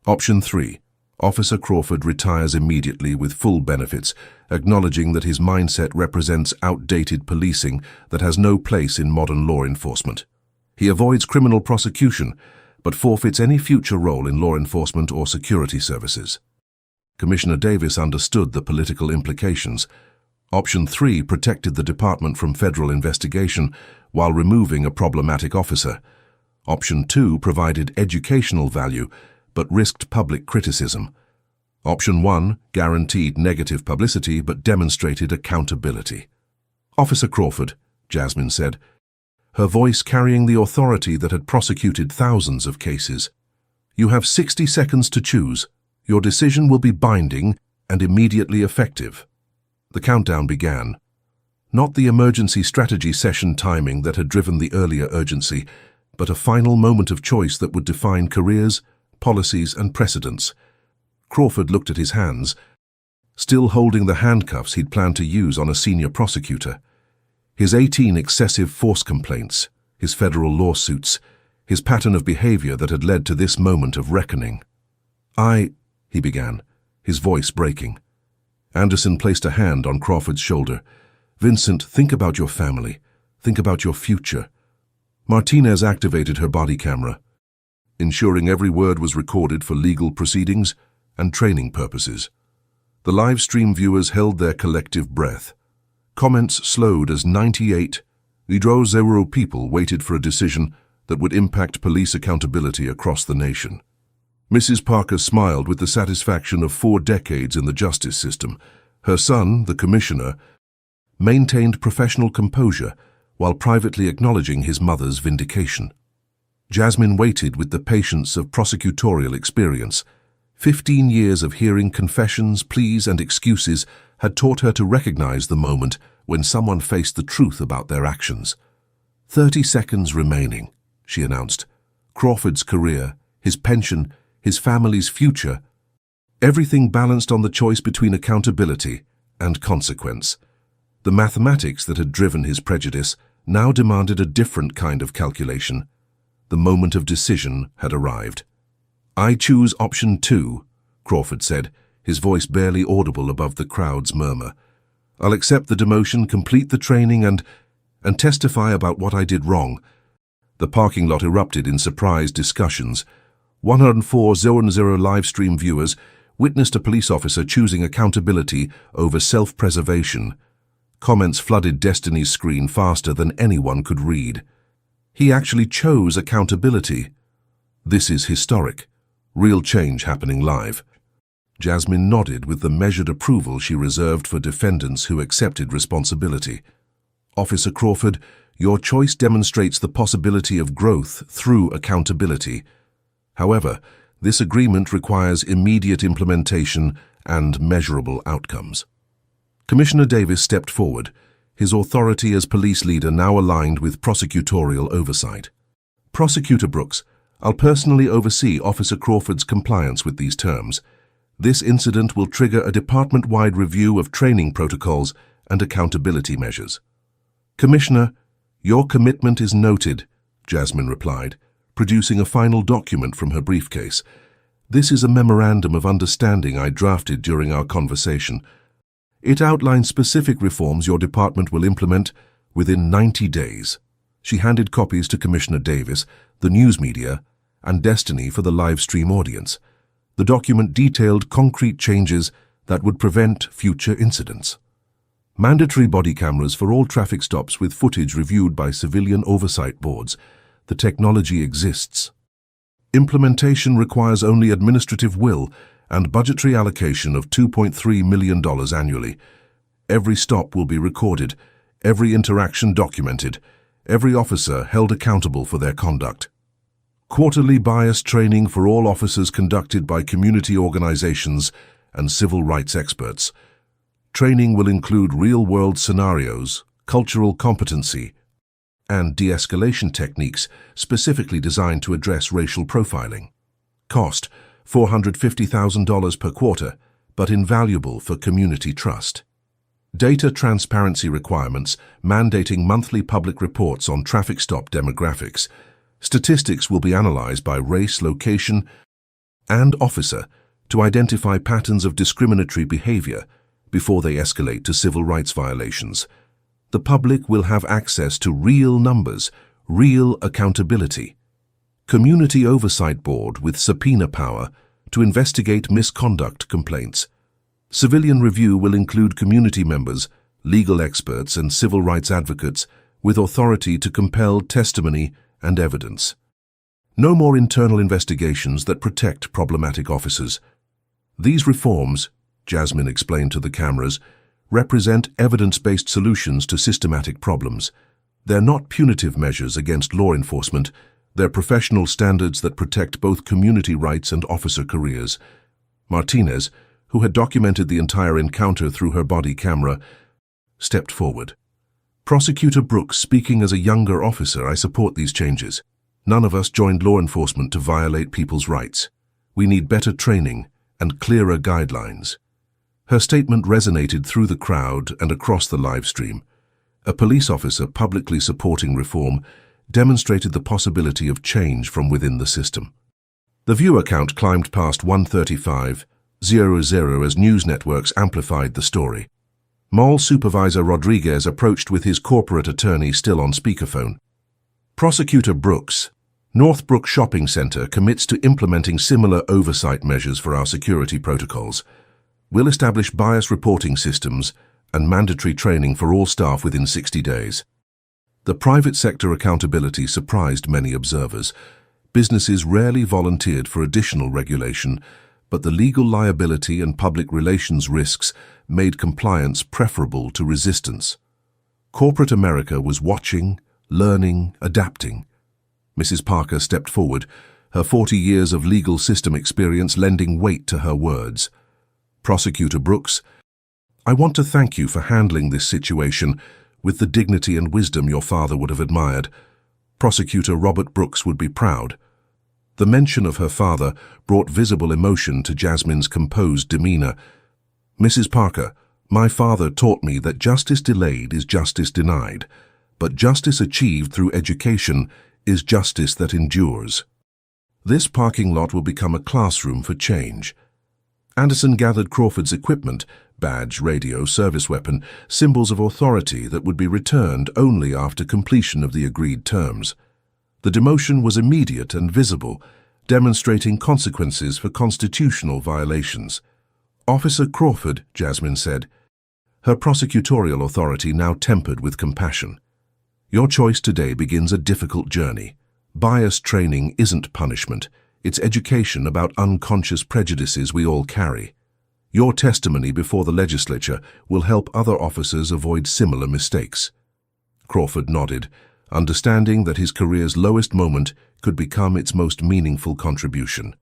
Option 3. Officer Crawford retires immediately with full benefits, acknowledging that his mindset represents outdated policing that has no place in modern law enforcement. He avoids criminal prosecution, but forfeits any future role in law enforcement or security services. Commissioner Davis understood the political implications. Option 3 protected the department from federal investigation while removing a problematic officer. Option 2 provided educational value, but risked public criticism. Option 1 guaranteed negative publicity but demonstrated accountability. Officer Crawford, Jasmine said, her voice carrying the authority that had prosecuted thousands of cases. You have 60 seconds to choose. Your decision will be binding and immediately effective. The countdown began. Not the emergency strategy session timing that had driven the earlier urgency, but a final moment of choice that would define careers, policies, and precedents. Crawford looked at his hands, still holding the handcuffs he'd planned to use on a senior prosecutor. His 18 excessive force complaints, his federal lawsuits, his pattern of behavior that had led to this moment of reckoning. He began, his voice breaking. Anderson placed a hand on Crawford's shoulder. Vincent, think about your family. Think about your future. Martinez activated her body camera, ensuring every word was recorded for legal proceedings and training purposes. The live stream viewers held their collective breath. Comments slowed as 98,000 people waited for a decision that would impact police accountability across the nation. Mrs. Parker smiled with the satisfaction of 4 decades in the justice system. Her son, the commissioner, maintained professional composure while privately acknowledging his mother's vindication. Jasmine waited with the patience of prosecutorial experience. 15 years of hearing confessions, pleas, and excuses had taught her to recognize the moment when someone faced the truth about their actions. 30 seconds remaining, she announced. Crawford's career, his pension, his family's future, everything balanced on the choice between accountability and consequence. The mathematics that had driven his prejudice now demanded a different kind of calculation. The moment of decision had arrived. "I choose option 2, Crawford said, his voice barely audible above the crowd's murmur. "I'll accept the demotion, complete the training, and testify about what I did wrong." The parking lot erupted in surprised discussions. 104,000 live stream viewers witnessed a police officer choosing accountability over self-preservation. Comments flooded Destiny's screen faster than anyone could read. He actually chose accountability. This is historic. Real change happening live. Jasmine nodded with the measured approval she reserved for defendants who accepted responsibility. "Officer Crawford, your choice demonstrates the possibility of growth through accountability. However, this agreement requires immediate implementation and measurable outcomes." Commissioner Davis stepped forward, his authority as police leader now aligned with prosecutorial oversight. "Prosecutor Brooks, I'll personally oversee Officer Crawford's compliance with these terms. This incident will trigger a department-wide review of training protocols and accountability measures." "Commissioner, your commitment is noted," Jasmine replied, producing a final document from her briefcase. "This is a memorandum of understanding I drafted during our conversation. It outlines specific reforms your department will implement within 90 days. She handed copies to Commissioner Davis, the news media, and Destiny for the live stream audience. The document detailed concrete changes that would prevent future incidents. Mandatory body cameras for all traffic stops with footage reviewed by civilian oversight boards. The technology exists. Implementation requires only administrative will and budgetary allocation of $2.3 million annually. Every stop will be recorded, every interaction documented, every officer held accountable for their conduct. Quarterly bias training for all officers conducted by community organizations and civil rights experts. Training will include real-world scenarios, cultural competency, and de-escalation techniques specifically designed to address racial profiling. Cost: $450,000 per quarter, but invaluable for community trust. Data transparency requirements mandating monthly public reports on traffic stop demographics. Statistics will be analyzed by race, location, and officer to identify patterns of discriminatory behavior before they escalate to civil rights violations. The public will have access to real numbers, real accountability. Community Oversight Board with subpoena power to investigate misconduct complaints. Civilian review will include community members, legal experts, and civil rights advocates with authority to compel testimony and evidence. No more internal investigations that protect problematic officers. These reforms, Jasmine explained to the cameras, represent evidence-based solutions to systematic problems. They're not punitive measures against law enforcement. They're professional standards that protect both community rights and officer careers. Martinez, who had documented the entire encounter through her body camera, stepped forward. "Prosecutor Brooks, speaking as a younger officer, I support these changes. None of us joined law enforcement to violate people's rights. We need better training and clearer guidelines." Her statement resonated through the crowd and across the live stream. A police officer publicly supporting reform demonstrated the possibility of change from within the system. The viewer count climbed past 135,000 as news networks amplified the story. Mall Supervisor Rodriguez approached with his corporate attorney still on speakerphone. "Prosecutor Brooks, Northbrook Shopping Center commits to implementing similar oversight measures for our security protocols. We'll establish bias reporting systems and mandatory training for all staff within 60 days. The private sector accountability surprised many observers. Businesses rarely volunteered for additional regulation, but the legal liability and public relations risks made compliance preferable to resistance. Corporate America was watching, learning, adapting. Mrs. Parker stepped forward, her 40 years of legal system experience lending weight to her words. Prosecutor Brooks, I want to thank you for handling this situation with the dignity and wisdom your father would have admired. Prosecutor Robert Brooks would be proud. The mention of her father brought visible emotion to Jasmine's composed demeanor. Mrs. Parker, my father taught me that justice delayed is justice denied, but justice achieved through education is justice that endures. This parking lot will become a classroom for change. Anderson gathered Crawford's equipment, badge, radio, service weapon, symbols of authority that would be returned only after completion of the agreed terms. The demotion was immediate and visible, demonstrating consequences for constitutional violations. Officer Crawford, Jasmine said, her prosecutorial authority now tempered with compassion. Your choice today begins a difficult journey. Bias training isn't punishment, it's education about unconscious prejudices we all carry. Your testimony before the legislature will help other officers avoid similar mistakes. Crawford nodded, understanding that his career's lowest moment could become its most meaningful contribution.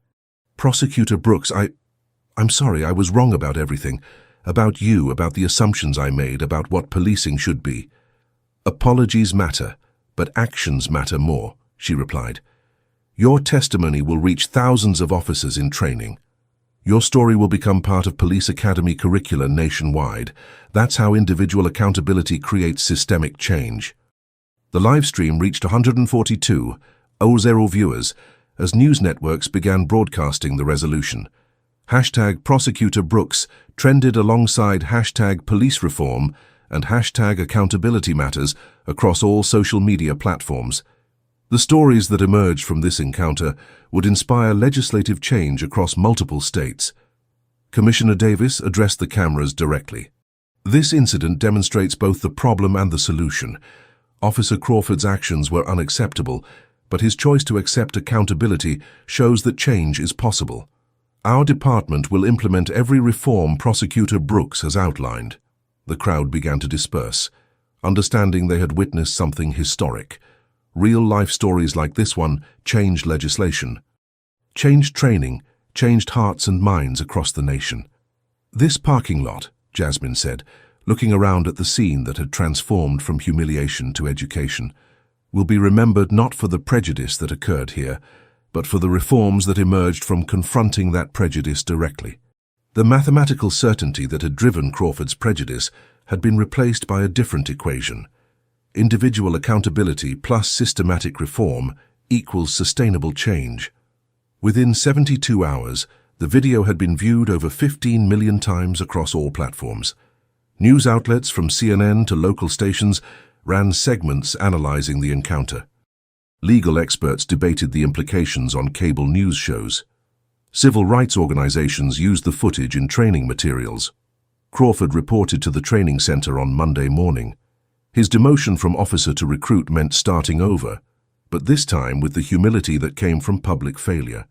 Prosecutor Brooks, I'm sorry, I was wrong about everything. About you, about the assumptions I made, about what policing should be. Apologies matter, but actions matter more, she replied. Your testimony will reach thousands of officers in training. Your story will become part of police academy curricula nationwide. That's how individual accountability creates systemic change. The live stream reached 142,000 viewers as news networks began broadcasting the resolution. Hashtag Prosecutor Brooks trended alongside hashtag Police Reform and hashtag Accountability Matters across all social media platforms. The stories that emerged from this encounter would inspire legislative change across multiple states. Commissioner Davis addressed the cameras directly. This incident demonstrates both the problem and the solution. Officer Crawford's actions were unacceptable, but his choice to accept accountability shows that change is possible. Our department will implement every reform Prosecutor Brooks has outlined. The crowd began to disperse, understanding they had witnessed something historic. Real-life stories like this one changed legislation, changed training, changed hearts and minds across the nation. This parking lot, Jasmine said, looking around at the scene that had transformed from humiliation to education, will be remembered not for the prejudice that occurred here, but for the reforms that emerged from confronting that prejudice directly. The mathematical certainty that had driven Crawford's prejudice had been replaced by a different equation. Individual accountability plus systematic reform equals sustainable change. Within 72 hours, the video had been viewed over 15 million times across all platforms. News outlets from CNN to local stations ran segments analyzing the encounter. Legal experts debated the implications on cable news shows. Civil rights organizations used the footage in training materials. Crawford reported to the training center on Monday morning. His demotion from officer to recruit meant starting over, but this time with the humility that came from public failure.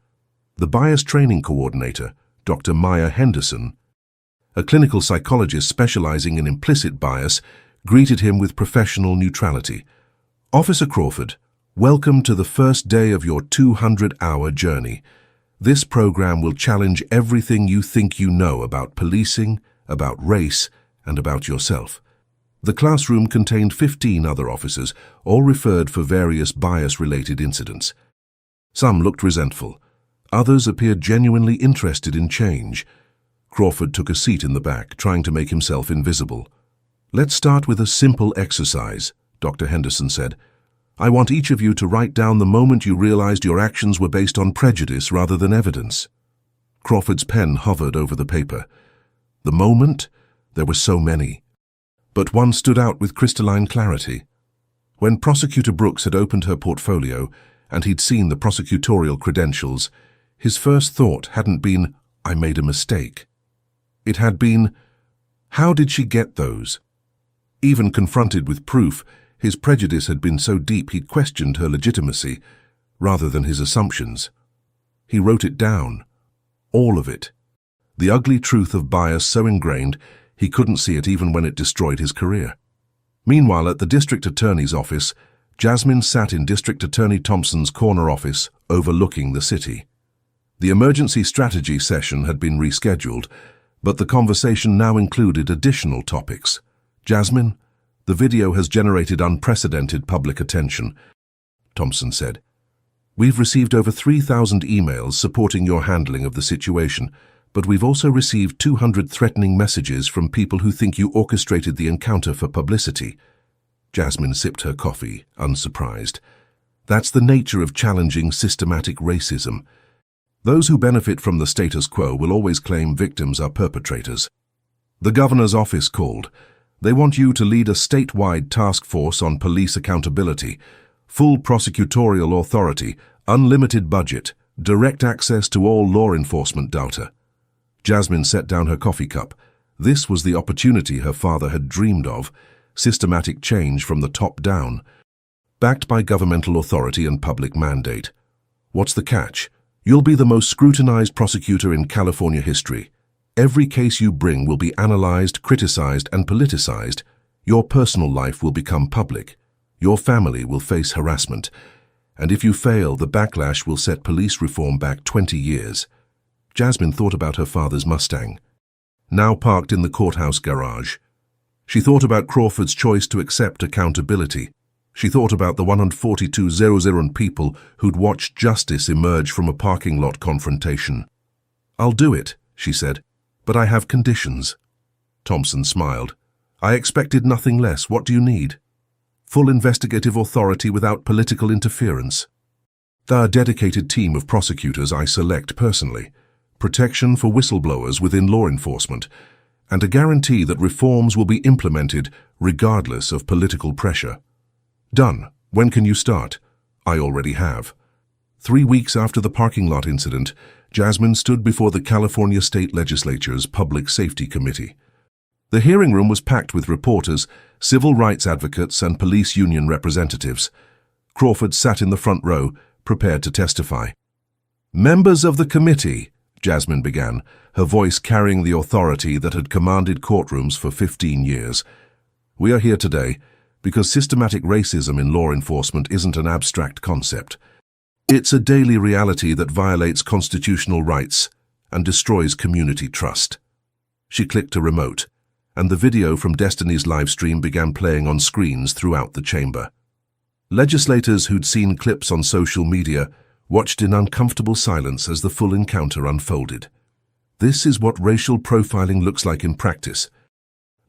The bias training coordinator, Dr. Maya Henderson, a clinical psychologist specializing in implicit bias, greeted him with professional neutrality. Officer Crawford, welcome to the first day of your 200-hour journey. This program will challenge everything you think you know about policing, about race, and about yourself. The classroom contained 15 other officers, all referred for various bias-related incidents. Some looked resentful. Others appeared genuinely interested in change. Crawford took a seat in the back, trying to make himself invisible. Let's start with a simple exercise, Dr. Henderson said. I want each of you to write down the moment you realized your actions were based on prejudice rather than evidence. Crawford's pen hovered over the paper. The moment? There were so many. But one stood out with crystalline clarity. When Prosecutor Brooks had opened her portfolio and he'd seen the prosecutorial credentials, his first thought hadn't been, I made a mistake. It had been, how did she get those? Even confronted with proof, his prejudice had been so deep he'd questioned her legitimacy rather than his assumptions. He wrote it down, all of it. The ugly truth of bias so ingrained he couldn't see it even when it destroyed his career. Meanwhile, at the district attorney's office, Jasmine sat in District Attorney Thompson's corner office overlooking the city. The emergency strategy session had been rescheduled, but the conversation now included additional topics. "Jasmine, the video has generated unprecedented public attention," Thompson said. "We've received over 3,000 emails supporting your handling of the situation, but we've also received 200 threatening messages from people who think you orchestrated the encounter for publicity." Jasmine sipped her coffee, unsurprised. That's the nature of challenging systematic racism. Those who benefit from the status quo will always claim victims are perpetrators. The governor's office called. They want you to lead a statewide task force on police accountability, full prosecutorial authority, unlimited budget, direct access to all law enforcement data. Jasmine set down her coffee cup. This was the opportunity her father had dreamed of, systematic change from the top down, backed by governmental authority and public mandate. What's the catch? You'll be the most scrutinized prosecutor in California history. Every case you bring will be analyzed, criticized, and politicized. Your personal life will become public. Your family will face harassment. And if you fail, the backlash will set police reform back 20 years. Jasmine thought about her father's Mustang, now parked in the courthouse garage. She thought about Crawford's choice to accept accountability. She thought about the 142,000 people who'd watched justice emerge from a parking lot confrontation. "I'll do it," she said, "but I have conditions." Thompson smiled. "I expected nothing less. What do you need?" "Full investigative authority without political interference. A dedicated team of prosecutors I select personally, protection for whistleblowers within law enforcement, and a guarantee that reforms will be implemented regardless of political pressure." "Done. When can you start?" "I already have." 3 weeks after the parking lot incident, Jasmine stood before the California State Legislature's Public Safety Committee. The hearing room was packed with reporters, civil rights advocates, and police union representatives. Crawford sat in the front row, prepared to testify. "Members of the committee," Jasmine began, her voice carrying the authority that had commanded courtrooms for 15 years. "We are here today because systematic racism in law enforcement isn't an abstract concept. It's a daily reality that violates constitutional rights and destroys community trust." She clicked a remote, and the video from Destiny's livestream began playing on screens throughout the chamber. Legislators who'd seen clips on social media watched in uncomfortable silence as the full encounter unfolded. This is what racial profiling looks like in practice.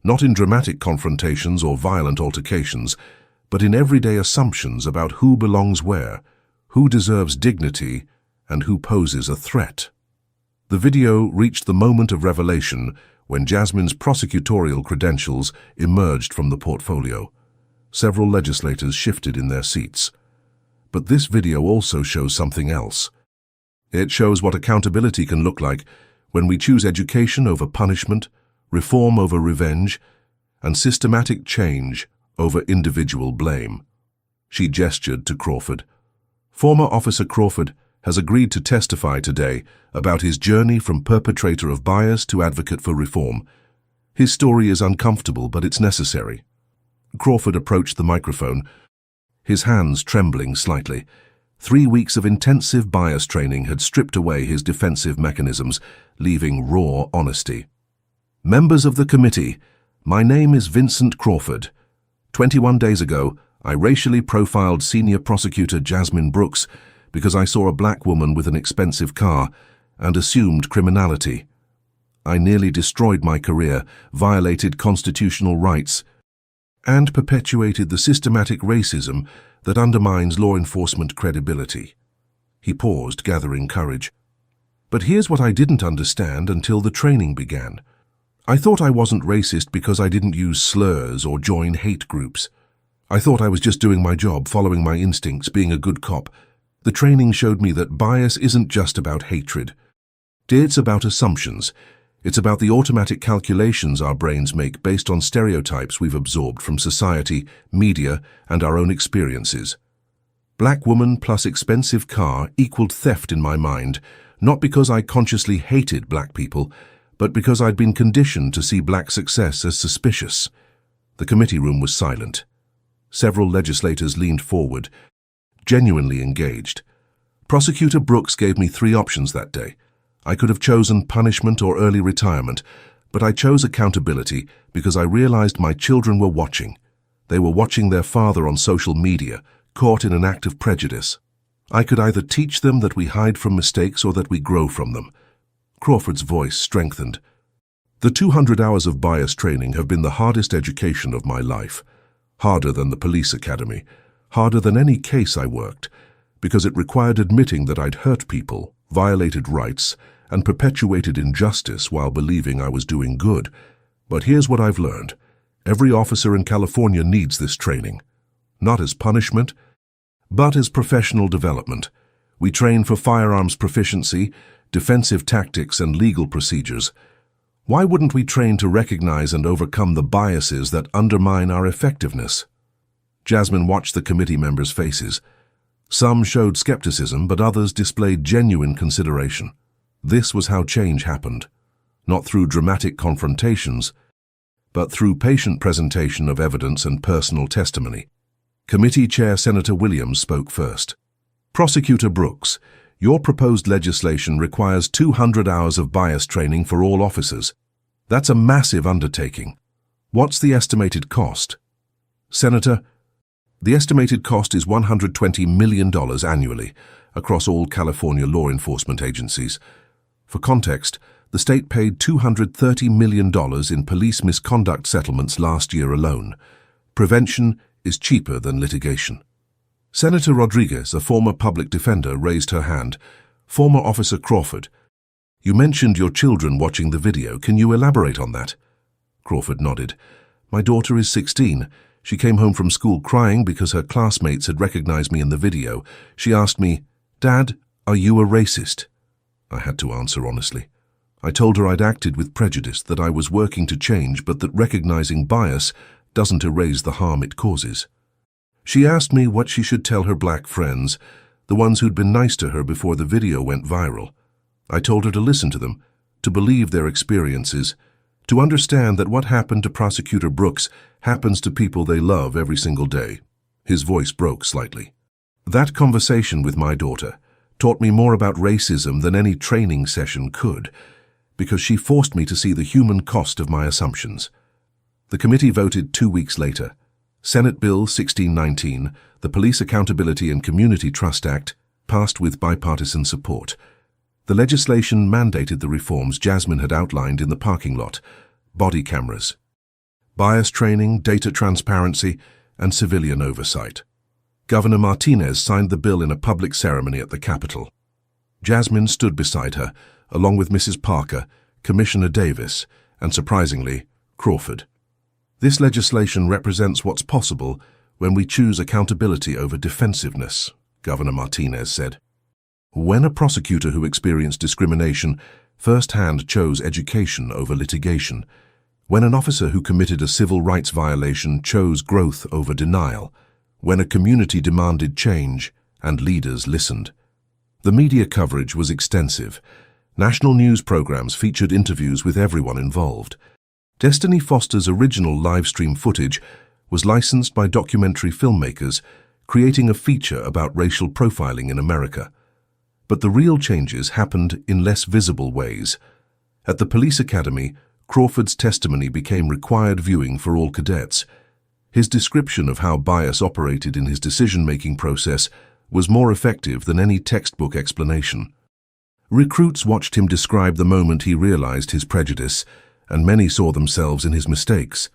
Not in dramatic confrontations or violent altercations, but in everyday assumptions about who belongs where, who deserves dignity, and who poses a threat. The video reached the moment of revelation when Jasmine's prosecutorial credentials emerged from the portfolio. Several legislators shifted in their seats. But this video also shows something else. It shows what accountability can look like when we choose education over punishment, reform over revenge, and systematic change over individual blame. She gestured to Crawford. Former Officer Crawford has agreed to testify today about his journey from perpetrator of bias to advocate for reform. His story is uncomfortable, but it's necessary. Crawford approached the microphone, his hands trembling slightly. 3 weeks of intensive bias training had stripped away his defensive mechanisms, leaving raw honesty. "Members of the committee, my name is Vincent Crawford. 21 days ago, I racially profiled senior prosecutor Jasmine Brooks because I saw a black woman with an expensive car and assumed criminality. I nearly destroyed my career, violated constitutional rights, and perpetuated the systematic racism that undermines law enforcement credibility." He paused, gathering courage. "But here's what I didn't understand until the training began. I thought I wasn't racist because I didn't use slurs or join hate groups. I thought I was just doing my job, following my instincts, being a good cop. The training showed me that bias isn't just about hatred. It's about assumptions. It's about the automatic calculations our brains make based on stereotypes we've absorbed from society, media, and our own experiences. Black woman plus expensive car equaled theft in my mind, not because I consciously hated black people, but because I'd been conditioned to see black success as suspicious. The committee room was silent. Several legislators leaned forward, genuinely engaged. Prosecutor Brooks gave me 3 options that day. I could have chosen punishment or early retirement, but I chose accountability because I realized my children were watching. They were watching their father on social media, caught in an act of prejudice. I could either teach them that we hide from mistakes or that we grow from them. Crawford's voice strengthened. The 200 hours of bias training have been the hardest education of my life. Harder than the police academy, harder than any case I worked, because it required admitting that I'd hurt people, violated rights, and perpetuated injustice while believing I was doing good. But here's what I've learned. Every officer in California needs this training. Not as punishment, but as professional development. We train for firearms proficiency, defensive tactics, and legal procedures. Why wouldn't we train to recognize and overcome the biases that undermine our effectiveness? Jasmine watched the committee members' faces. Some showed skepticism, but others displayed genuine consideration. This was how change happened, not through dramatic confrontations, but through patient presentation of evidence and personal testimony. Committee Chair Senator Williams spoke first. Prosecutor Brooks, your proposed legislation requires 200 hours of bias training for all officers. That's a massive undertaking. What's the estimated cost? Senator, the estimated cost is $120 million annually across all California law enforcement agencies. For context, the state paid $230 million in police misconduct settlements last year alone. Prevention is cheaper than litigation. Senator Rodriguez, a former public defender, raised her hand. Former Officer Crawford, you mentioned your children watching the video. Can you elaborate on that? Crawford nodded. My daughter is 16. She came home from school crying because her classmates had recognized me in the video. She asked me, Dad, are you a racist? I had to answer honestly. I told her I'd acted with prejudice, that I was working to change, but that recognizing bias doesn't erase the harm it causes. She asked me what she should tell her black friends, the ones who'd been nice to her before the video went viral. I told her to listen to them, to believe their experiences, to understand that what happened to Prosecutor Brooks happens to people they love every single day. His voice broke slightly. That conversation with my daughter taught me more about racism than any training session could, because she forced me to see the human cost of my assumptions. The committee voted 2 weeks later. Senate Bill 1619, the Police Accountability and Community Trust Act, passed with bipartisan support. The legislation mandated the reforms Jasmine had outlined in the parking lot: body cameras, bias training, data transparency, and civilian oversight. Governor Martinez signed the bill in a public ceremony at the Capitol. Jasmine stood beside her, along with Mrs. Parker, Commissioner Davis, and surprisingly, Crawford. This legislation represents what's possible when we choose accountability over defensiveness, Governor Martinez said. When a prosecutor who experienced discrimination firsthand chose education over litigation, when an officer who committed a civil rights violation chose growth over denial, when a community demanded change and leaders listened. The media coverage was extensive. National news programs featured interviews with everyone involved. Destiny Foster's original live-stream footage was licensed by documentary filmmakers, creating a feature about racial profiling in America. But the real changes happened in less visible ways. At the police academy, Crawford's testimony became required viewing for all cadets. His description of how bias operated in his decision-making process was more effective than any textbook explanation. Recruits watched him describe the moment he realized his prejudice, and many saw themselves in his mistakes.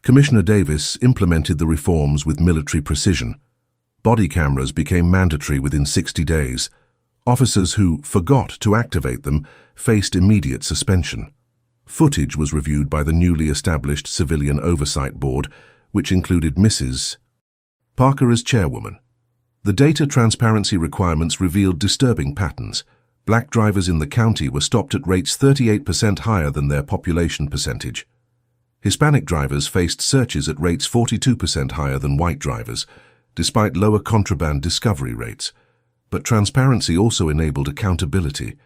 Commissioner Davis implemented the reforms with military precision. Body cameras became mandatory within 60 days. Officers who forgot to activate them faced immediate suspension. Footage was reviewed by the newly established Civilian Oversight Board, which included Mrs. Parker as chairwoman. The data transparency requirements revealed disturbing patterns. Black drivers in the county were stopped at rates 38% higher than their population percentage. Hispanic drivers faced searches at rates 42% higher than white drivers, despite lower contraband discovery rates. But transparency also enabled accountability.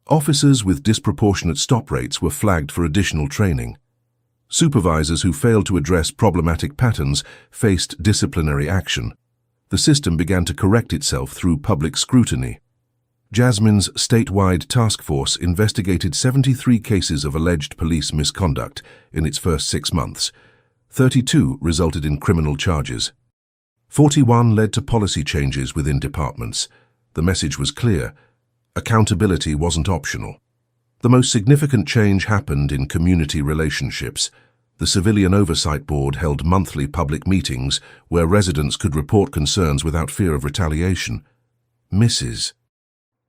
Officers with disproportionate stop rates were flagged for additional training. Supervisors who failed to address problematic patterns faced disciplinary action. The system began to correct itself through public scrutiny. Jasmine's statewide task force investigated 73 cases of alleged police misconduct in its first 6 months. 32 resulted in criminal charges. 41 led to policy changes within departments. The message was clear: accountability wasn't optional. The most significant change happened in community relationships. The Civilian Oversight Board held monthly public meetings where residents could report concerns without fear of retaliation. Mrs.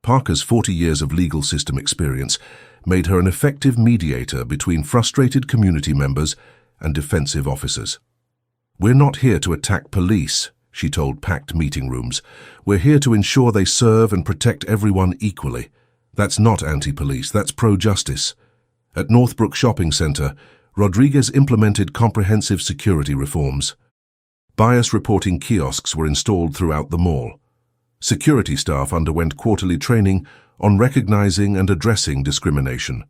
Parker's 40 years of legal system experience made her an effective mediator between frustrated community members and defensive officers. "We're not here to attack police," she told packed meeting rooms. "We're here to ensure they serve and protect everyone equally. That's not anti-police, that's pro-justice." At Northbrook Shopping Center, Rodriguez implemented comprehensive security reforms. Bias reporting kiosks were installed throughout the mall. Security staff underwent quarterly training on recognizing and addressing discrimination.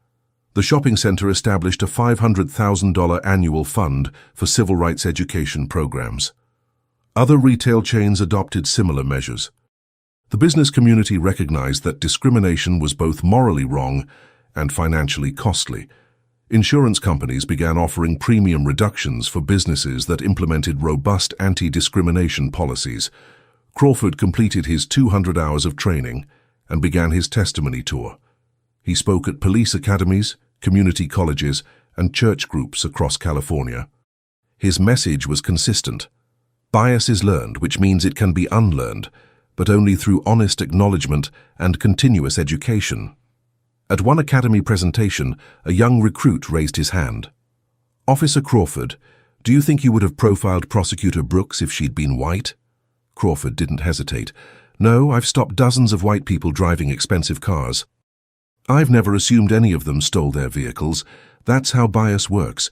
The shopping center established a $500,000 annual fund for civil rights education programs. Other retail chains adopted similar measures. The business community recognized that discrimination was both morally wrong and financially costly. Insurance companies began offering premium reductions for businesses that implemented robust anti-discrimination policies. Crawford completed his 200 hours of training and began his testimony tour. He spoke at police academies, community colleges, and church groups across California. His message was consistent. Bias is learned, which means it can be unlearned, but only through honest acknowledgement and continuous education. At one academy presentation, a young recruit raised his hand. "Officer Crawford, do you think you would have profiled Prosecutor Brooks if she'd been white?" Crawford didn't hesitate. "No, I've stopped dozens of white people driving expensive cars. I've never assumed any of them stole their vehicles. That's how bias works.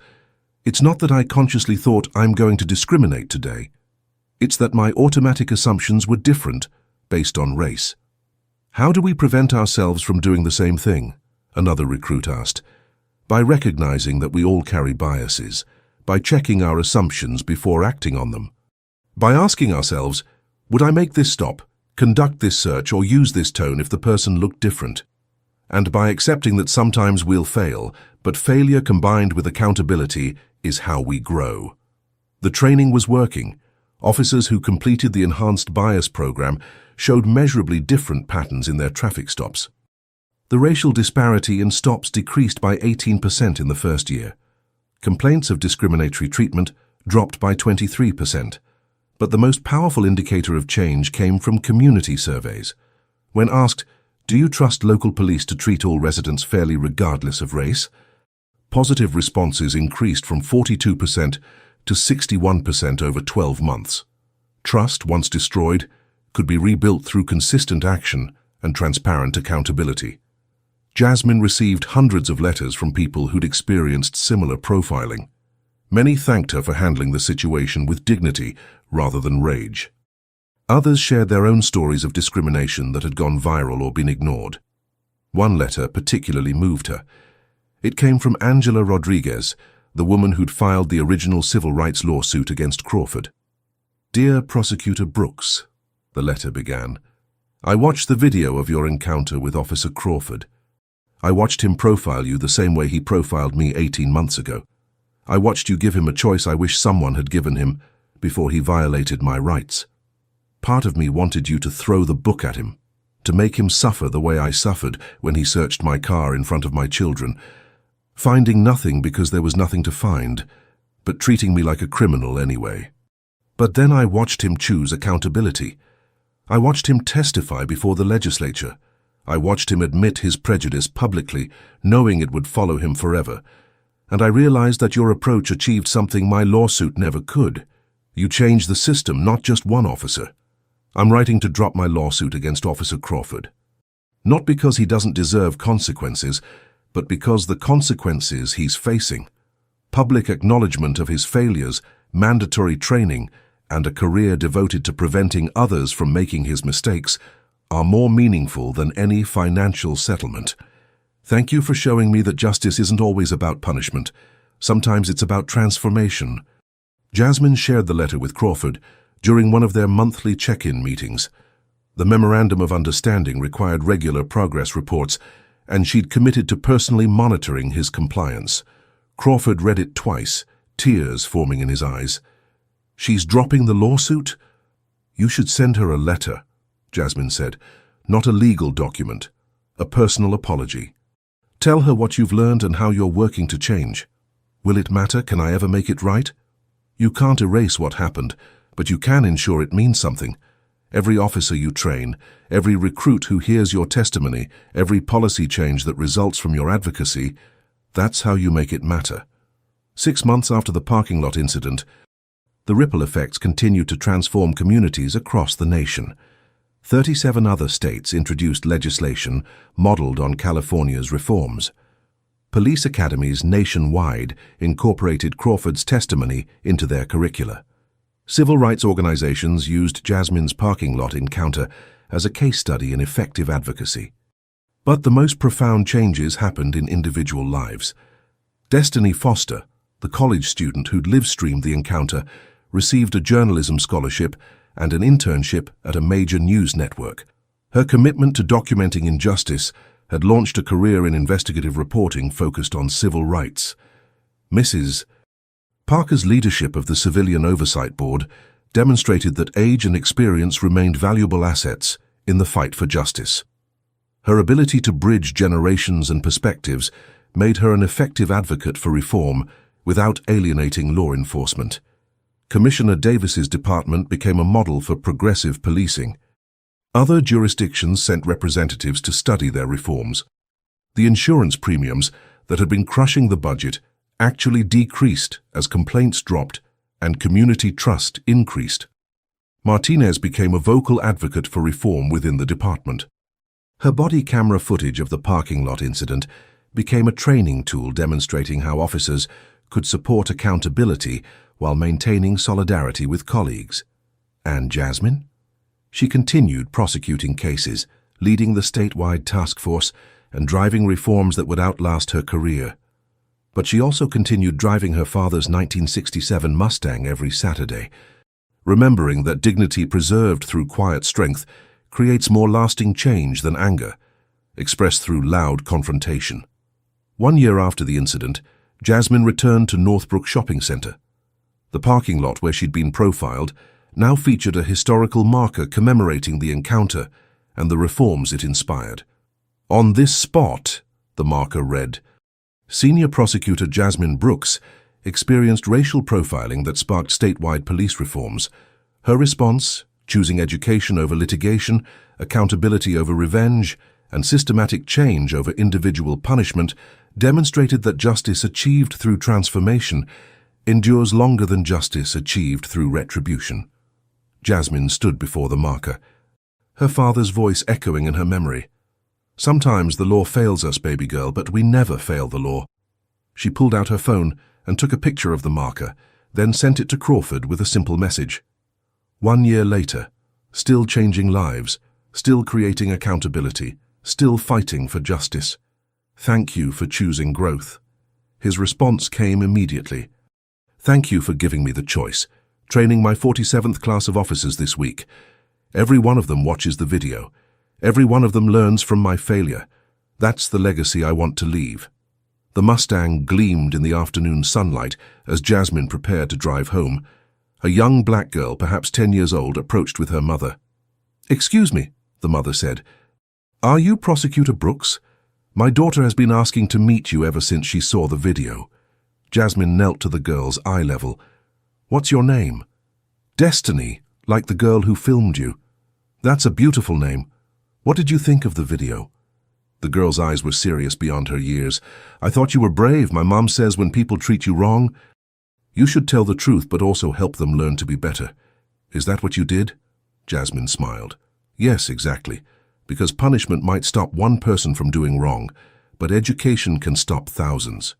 It's not that I consciously thought I'm going to discriminate today. It's that my automatic assumptions were different based on race." "How do we prevent ourselves from doing the same thing?" another recruit asked. "By recognizing that we all carry biases, by checking our assumptions before acting on them. By asking ourselves, would I make this stop, conduct this search, or use this tone if the person looked different? And by accepting that sometimes we'll fail, but failure combined with accountability is how we grow." The training was working. Officers who completed the Enhanced Bias program showed measurably different patterns in their traffic stops. The racial disparity in stops decreased by 18% in the first year. Complaints of discriminatory treatment dropped by 23%. But the most powerful indicator of change came from community surveys. When asked, "Do you trust local police to treat all residents fairly regardless of race?" positive responses increased from 42% to 61% over 12 months. Trust, once destroyed, could be rebuilt through consistent action and transparent accountability. Jasmine received hundreds of letters from people who'd experienced similar profiling. Many thanked her for handling the situation with dignity rather than rage. Others shared their own stories of discrimination that had gone viral or been ignored. One letter particularly moved her. It came from Angela Rodriguez, the woman who'd filed the original civil rights lawsuit against Crawford. "Dear Prosecutor Brooks," the letter began, "I watched the video of your encounter with Officer Crawford. I watched him profile you the same way he profiled me 18 months ago. I watched you give him a choice I wish someone had given him before he violated my rights. Part of me wanted you to throw the book at him, to make him suffer the way I suffered when he searched my car in front of my children, finding nothing because there was nothing to find, but treating me like a criminal anyway. But then I watched him choose accountability. I watched him testify before the legislature. I watched him admit his prejudice publicly, knowing it would follow him forever. And I realized that your approach achieved something my lawsuit never could. You changed the system, not just one officer. I'm writing to drop my lawsuit against Officer Crawford. Not because he doesn't deserve consequences, but because the consequences he's facing, public acknowledgement of his failures, mandatory training, and a career devoted to preventing others from making his mistakes, are more meaningful than any financial settlement. Thank you for showing me that justice isn't always about punishment. Sometimes it's about transformation. Jasmine shared the letter with Crawford during one of their monthly check-in meetings. The Memorandum of Understanding required regular progress reports, and she'd committed to personally monitoring his compliance. Crawford read it twice, tears forming in his eyes. "She's dropping the lawsuit?" "You should send her a letter," Jasmine said. "Not a legal document, a personal apology. Tell her what you've learned and how you're working to change. Will it matter? Can I ever make it right? You can't erase what happened, but you can ensure it means something. Every officer you train, every recruit who hears your testimony, every policy change that results from your advocacy, that's how you make it matter." 6 months after the parking lot incident, the ripple effects continued to transform communities across the nation. 37 other states introduced legislation modeled on California's reforms. Police academies nationwide incorporated Crawford's testimony into their curricula. Civil rights organizations used Jasmine's parking lot encounter as a case study in effective advocacy. But the most profound changes happened in individual lives. Destiny Foster, the college student who'd live-streamed the encounter, received a journalism scholarship and an internship at a major news network. Her commitment to documenting injustice had launched a career in investigative reporting focused on civil rights. Mrs. Parker's leadership of the Civilian Oversight Board demonstrated that age and experience remained valuable assets in the fight for justice. Her ability to bridge generations and perspectives made her an effective advocate for reform without alienating law enforcement. Commissioner Davis's department became a model for progressive policing. Other jurisdictions sent representatives to study their reforms. The insurance premiums that had been crushing the budget actually decreased as complaints dropped and community trust increased. Martinez became a vocal advocate for reform within the department. Her body camera footage of the parking lot incident became a training tool demonstrating how officers could support accountability while maintaining solidarity with colleagues. And Jasmine? She continued prosecuting cases, leading the statewide task force, and driving reforms that would outlast her career. But she also continued driving her father's 1967 Mustang every Saturday, remembering that dignity preserved through quiet strength creates more lasting change than anger, expressed through loud confrontation. 1 year after the incident, Jasmine returned to Northbrook Shopping Center. The parking lot where she'd been profiled now featured a historical marker commemorating the encounter and the reforms it inspired. "On this spot," the marker read, Senior Prosecutor Jasmine Brooks experienced racial profiling that sparked statewide police reforms. Her response, choosing education over litigation, accountability over revenge, and systematic change over individual punishment, demonstrated that justice achieved through transformation endures longer than justice achieved through retribution. Jasmine stood before the marker, her father's voice echoing in her memory. "Sometimes the law fails us, baby girl, but we never fail the law." She pulled out her phone and took a picture of the marker, then sent it to Crawford with a simple message. 1 year later, still changing lives, still creating accountability, still fighting for justice. Thank you for choosing growth. His response came immediately. Thank you for giving me the choice, training my 47th class of officers this week. Every one of them watches the video. Every one of them learns from my failure. That's the legacy I want to leave. The Mustang gleamed in the afternoon sunlight as Jasmine prepared to drive home. A young black girl, perhaps 10 years old, approached with her mother. "Excuse me," the mother said. "Are you Prosecutor Brooks? My daughter has been asking to meet you ever since she saw the video." Jasmine knelt to the girl's eye level. "What's your name?" "Destiny, like the girl who filmed you." "That's a beautiful name. What did you think of the video?" The girl's eyes were serious beyond her years. "I thought you were brave. My mom says when people treat you wrong, you should tell the truth but also help them learn to be better. Is that what you did?" Jasmine smiled. "Yes, exactly. Because punishment might stop one person from doing wrong, but education can stop thousands.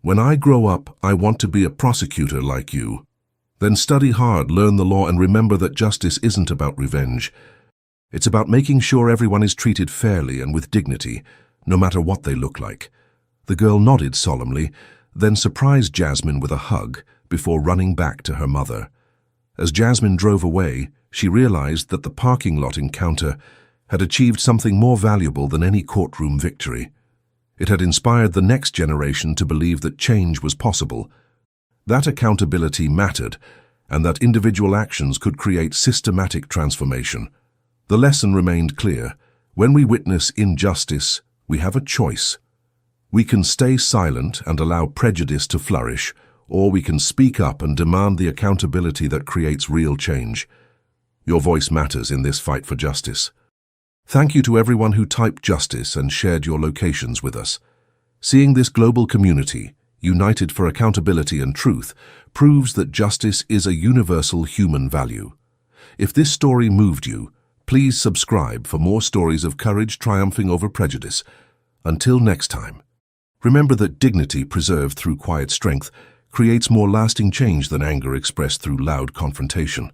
When I grow up, I want to be a prosecutor like you. Then study hard, learn the law, and remember that justice isn't about revenge. It's about making sure everyone is treated fairly and with dignity, no matter what they look like." The girl nodded solemnly, then surprised Jasmine with a hug before running back to her mother. As Jasmine drove away, she realized that the parking lot encounter had achieved something more valuable than any courtroom victory. It had inspired the next generation to believe that change was possible, that accountability mattered, and that individual actions could create systematic transformation. The lesson remained clear. When we witness injustice, we have a choice. We can stay silent and allow prejudice to flourish, or we can speak up and demand the accountability that creates real change. Your voice matters in this fight for justice. Thank you to everyone who typed justice and shared your locations with us. Seeing this global community, united for accountability and truth, proves that justice is a universal human value. If this story moved you, please subscribe for more stories of courage triumphing over prejudice. Until next time, remember that dignity preserved through quiet strength creates more lasting change than anger expressed through loud confrontation.